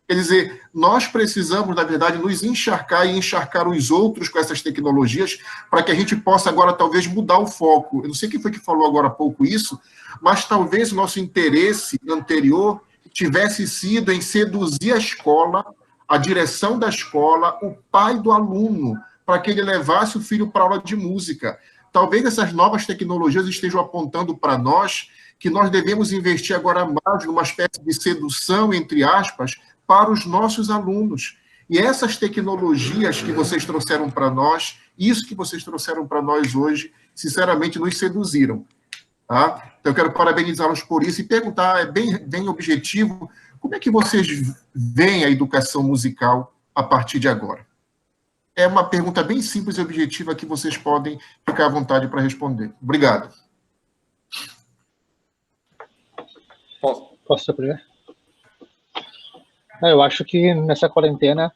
Quer dizer, nós precisamos, na verdade, nos encharcar e encharcar os outros com essas tecnologias para que a gente possa agora, talvez, mudar o foco. Eu não sei quem foi que falou agora há pouco isso, mas talvez o nosso interesse anterior tivesse sido em seduzir a escola, a direção da escola, o pai do aluno, para que ele levasse o filho para a aula de música. Talvez essas novas tecnologias estejam apontando para nós que nós devemos investir agora mais numa espécie de sedução, entre aspas, para os nossos alunos. E essas tecnologias que vocês trouxeram para nós, isso que vocês trouxeram para nós hoje, sinceramente, nos seduziram. Tá? Então, eu quero parabenizá-los por isso e perguntar, bem objetivo, como é que vocês veem a educação musical a partir de agora? É uma pergunta bem simples e objetiva que vocês podem ficar à vontade para responder. Obrigado. Posso primeiro? Eu acho que nessa quarentena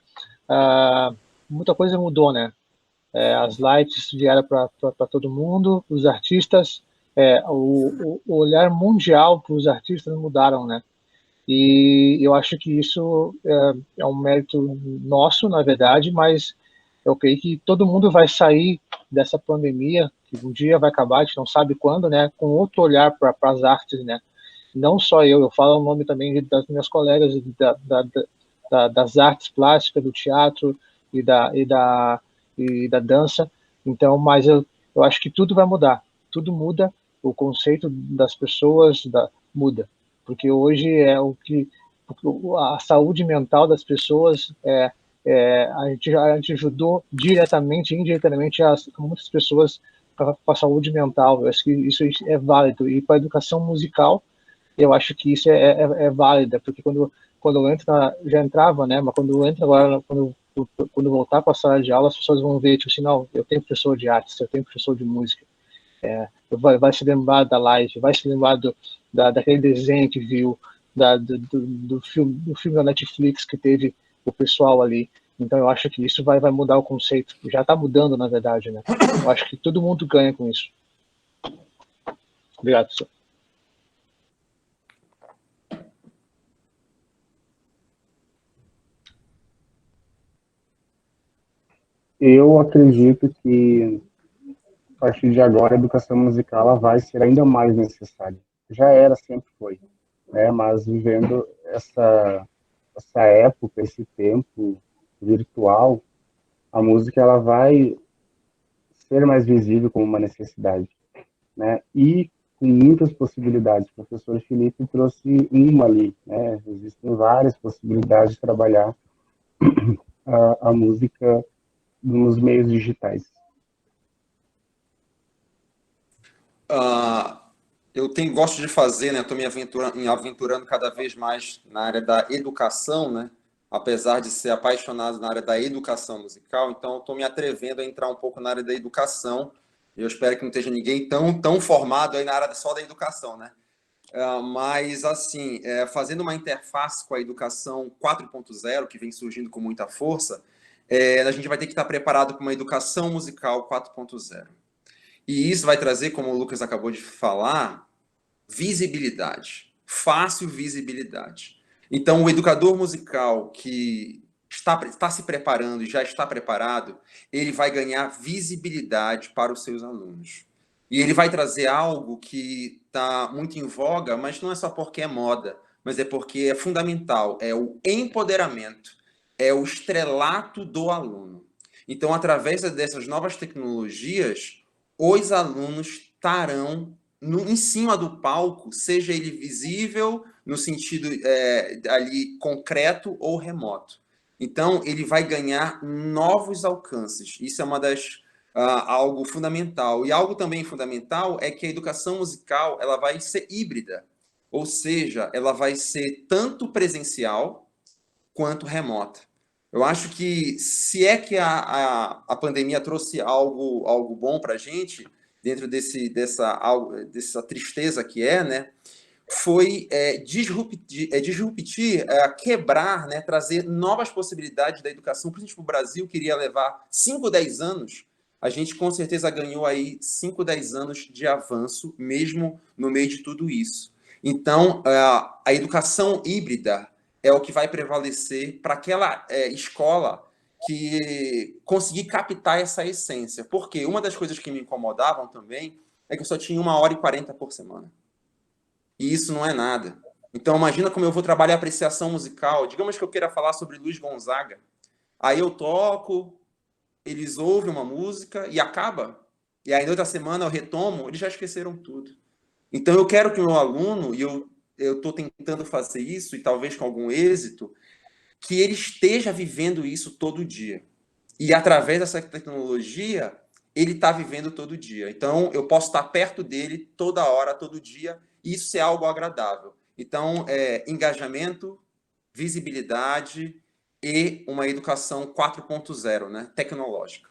muita coisa mudou, né? As lights vieram para todo mundo, os artistas, o olhar mundial para os artistas mudaram, né? E eu acho que isso é um mérito nosso, na verdade, mas eu creio que todo mundo vai sair dessa pandemia, que um dia vai acabar, a gente não sabe quando, né? Com outro olhar para as artes, né? Não só eu falo o nome também das minhas colegas das artes plásticas, do teatro e da dança. Então, mas eu acho que tudo vai mudar, tudo muda, o conceito das pessoas muda, porque hoje a saúde mental das pessoas a gente ajudou diretamente e indiretamente muitas pessoas com a saúde mental. Eu acho que isso é válido, e para a educação musical eu acho que isso é válida, porque quando eu entro, já entrava, né? Mas quando eu entro agora, quando voltar para a sala de aula, as pessoas vão ver, tipo assim, não, eu tenho professor de artes, eu tenho professor de música. Vai se lembrar da live, vai se lembrar daquele desenho que viu, do filme da Netflix que teve o pessoal ali. Então eu acho que isso vai mudar o conceito. Já está mudando, na verdade, né? Eu acho que todo mundo ganha com isso. Obrigado, professor. Eu acredito que, a partir de agora, a educação musical ela vai ser ainda mais necessária. Já era, sempre foi, né? Mas vivendo essa época, esse tempo virtual, a música ela vai ser mais visível como uma necessidade, né? E com muitas possibilidades. O professor Felipe trouxe uma ali, né? Existem várias possibilidades de trabalhar a música nos meios digitais. Eu gosto de fazer, né? Estou me aventurando cada vez mais na área da educação, né? Apesar de ser apaixonado na área da educação musical, então estou me atrevendo a entrar um pouco na área da educação. Eu espero que não esteja ninguém tão formado aí na área só da educação, né? Mas, assim, fazendo uma interface com a educação 4.0, que vem surgindo com muita força, a gente vai ter que estar preparado para uma educação musical 4.0. E isso vai trazer, como o Lucas acabou de falar, visibilidade, fácil visibilidade. Então, o educador musical que está se preparando e já está preparado, ele vai ganhar visibilidade para os seus alunos. E ele vai trazer algo que está muito em voga, mas não é só porque é moda, mas é porque é fundamental, é o empoderamento, é o estrelato do aluno. Então, através dessas novas tecnologias, os alunos estarão em cima do palco, seja ele visível, no sentido ali concreto ou remoto. Então, ele vai ganhar novos alcances. Isso é algo fundamental. E algo também fundamental é que a educação musical ela vai ser híbrida. Ou seja, ela vai ser tanto presencial quanto remota. Eu acho que, se é que a pandemia trouxe algo bom para a gente, dentro dessa tristeza que é, né, foi disruptir, quebrar, né, trazer novas possibilidades da educação, principalmente para o Brasil, que iria levar 5, 10 anos. A gente, com certeza, ganhou aí 5, 10 anos de avanço, mesmo no meio de tudo isso. Então, a educação híbrida é o que vai prevalecer para aquela escola que conseguir captar essa essência. Porque uma das coisas que me incomodavam também é que eu só tinha 1h40 por semana. E isso não é nada. Então, imagina como eu vou trabalhar apreciação musical. Digamos que eu queira falar sobre Luiz Gonzaga. Aí eu toco, eles ouvem uma música e acaba. E aí, na outra semana, eu retomo, eles já esqueceram tudo. Então, eu quero que o meu aluno, e eu estou tentando fazer isso, e talvez com algum êxito, que ele esteja vivendo isso todo dia. E, através dessa tecnologia, ele está vivendo todo dia. Então, eu posso estar perto dele toda hora, todo dia, e isso é algo agradável. Então, engajamento, visibilidade e uma educação 4.0, né, tecnológica.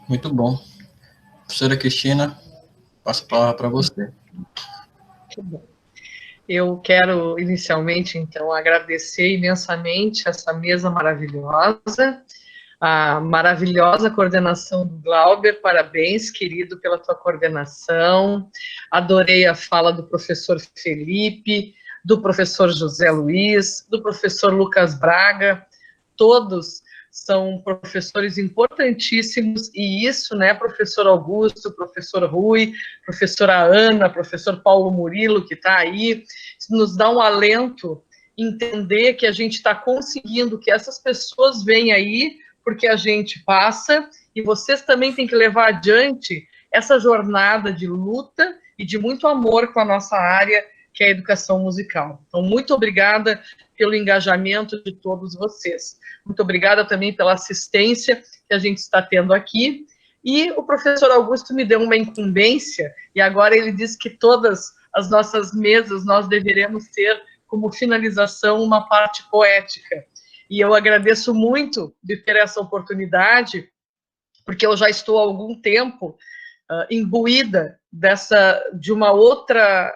Muito bom. Professora Cristina, passo a palavra para você. Muito bom. Eu quero, inicialmente, então, agradecer imensamente essa mesa maravilhosa, a maravilhosa coordenação do Glauber. Parabéns, querido, pela tua coordenação. Adorei a fala do professor Felipe, do professor José Luiz, do professor Lucas Braga. Todos são professores importantíssimos, e isso, né, professor Augusto, professor Rui, professora Ana, professor Paulo Murilo, que está aí, nos dá um alento, entender que a gente está conseguindo, que essas pessoas vêm aí, porque a gente passa, e vocês também têm que levar adiante essa jornada de luta e de muito amor com a nossa área, que é a educação musical. Então, muito obrigada pelo engajamento de todos vocês. Muito obrigada também pela assistência que a gente está tendo aqui. E o professor Augusto me deu uma incumbência, e agora ele diz que todas as nossas mesas nós deveremos ter como finalização uma parte poética. E eu agradeço muito de ter essa oportunidade, porque eu já estou há algum tempo imbuída de uma outra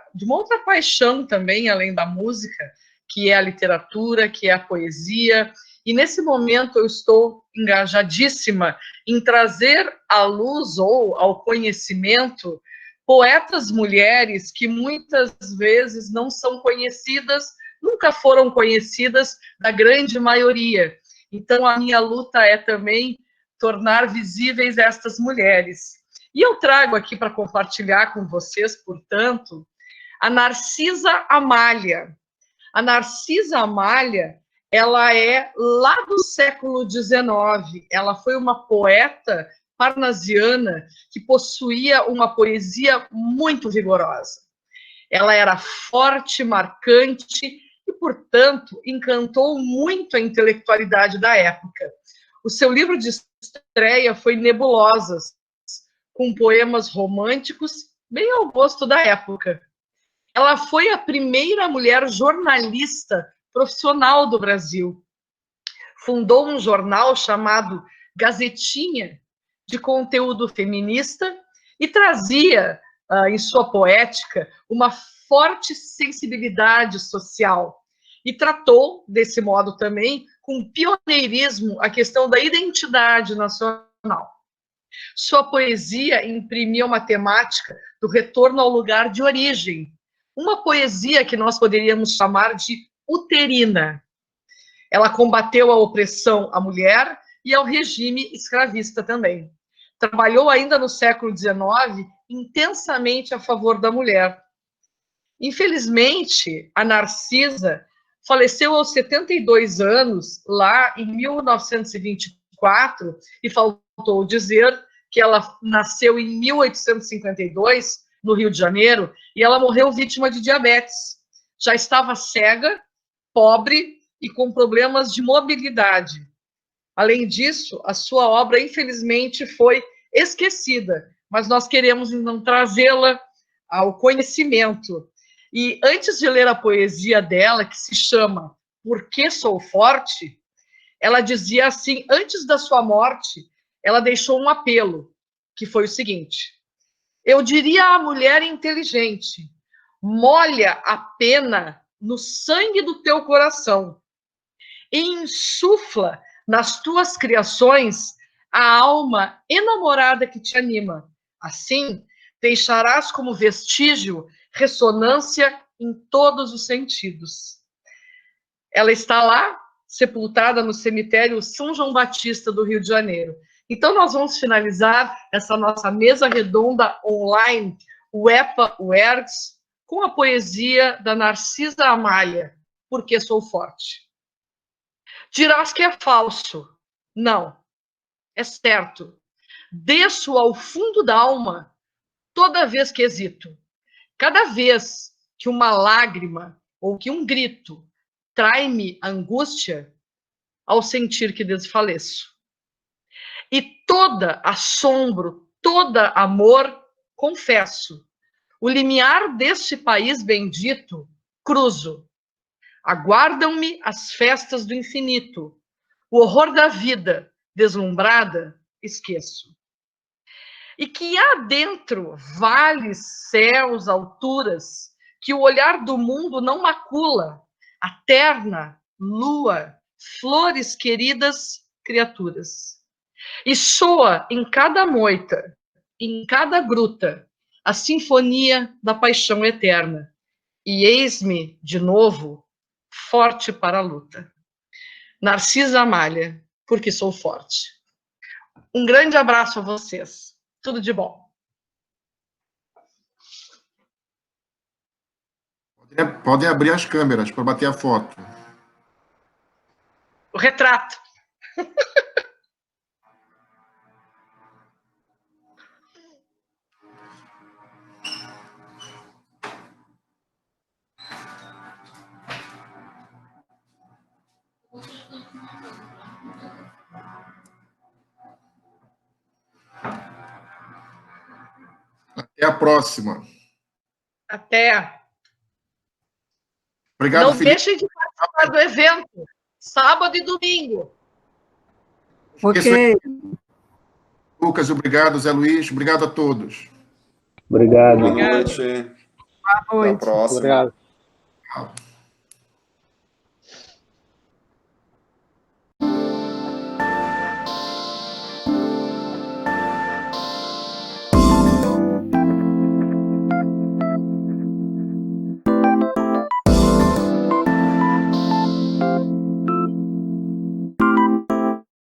paixão também, além da música, que é a literatura, que é a poesia. E nesse momento eu estou engajadíssima em trazer à luz ou ao conhecimento poetas mulheres que muitas vezes não são conhecidas, nunca foram conhecidas da grande maioria. Então a minha luta é também tornar visíveis estas mulheres. E eu trago aqui para compartilhar com vocês, portanto, a Narcisa Amália. A Narcisa Amália, ela é lá do século XIX, ela foi uma poeta parnasiana que possuía uma poesia muito vigorosa. Ela era forte, marcante e, portanto, encantou muito a intelectualidade da época. O seu livro de estreia foi Nebulosas, com poemas românticos, bem ao gosto da época. Ela foi a primeira mulher jornalista profissional do Brasil. Fundou um jornal chamado Gazetinha, de conteúdo feminista, e trazia, em sua poética, uma forte sensibilidade social. E tratou, desse modo também, com pioneirismo, a questão da identidade nacional. Sua poesia imprimia uma temática do retorno ao lugar de origem, uma poesia que nós poderíamos chamar de uterina. Ela combateu a opressão à mulher e ao regime escravista também. Trabalhou ainda no século XIX intensamente a favor da mulher. Infelizmente, a Narcisa faleceu aos 72 anos, lá em 1924, e faltou dizer que ela nasceu em 1852, no Rio de Janeiro, e ela morreu vítima de diabetes. Já estava cega, pobre e com problemas de mobilidade. Além disso, a sua obra, infelizmente, foi esquecida, mas nós queremos, então, trazê-la ao conhecimento. E antes de ler a poesia dela, que se chama Por que Sou Forte, ela dizia assim, antes da sua morte, ela deixou um apelo, que foi o seguinte: eu diria à mulher inteligente, molha a pena no sangue do teu coração e insufla nas tuas criações a alma enamorada que te anima. Assim, deixarás como vestígio ressonância em todos os sentidos. Ela está lá, sepultada no cemitério São João Batista do Rio de Janeiro. Então, nós vamos finalizar essa nossa mesa redonda online, o EPA UERGS, com a poesia da Narcisa Amália, Porque Sou Forte. Dirás que é falso. Não, é certo. Desço ao fundo da alma toda vez que hesito. Cada vez que uma lágrima ou que um grito trai-me angústia, ao sentir que desfaleço. E toda assombro, toda amor, confesso. O limiar deste país bendito, cruzo. Aguardam-me as festas do infinito. O horror da vida, deslumbrada, esqueço. E que há dentro vales, céus, alturas, que o olhar do mundo não macula, a terna, lua, flores queridas, criaturas. E soa em cada moita, em cada gruta, a sinfonia da paixão eterna. E eis-me, de novo, forte para a luta. Narcisa Amália, porque sou forte. Um grande abraço a vocês. Tudo de bom. Podem abrir as câmeras para bater a foto. O retrato. Até a próxima. Até. Obrigado, Não Felipe. deixem de participar do evento, sábado e domingo. Ok. Lucas, obrigado. Zé Luiz, obrigado a todos. Obrigado. Boa noite. Boa noite. Até a próxima. Obrigado. Tchau.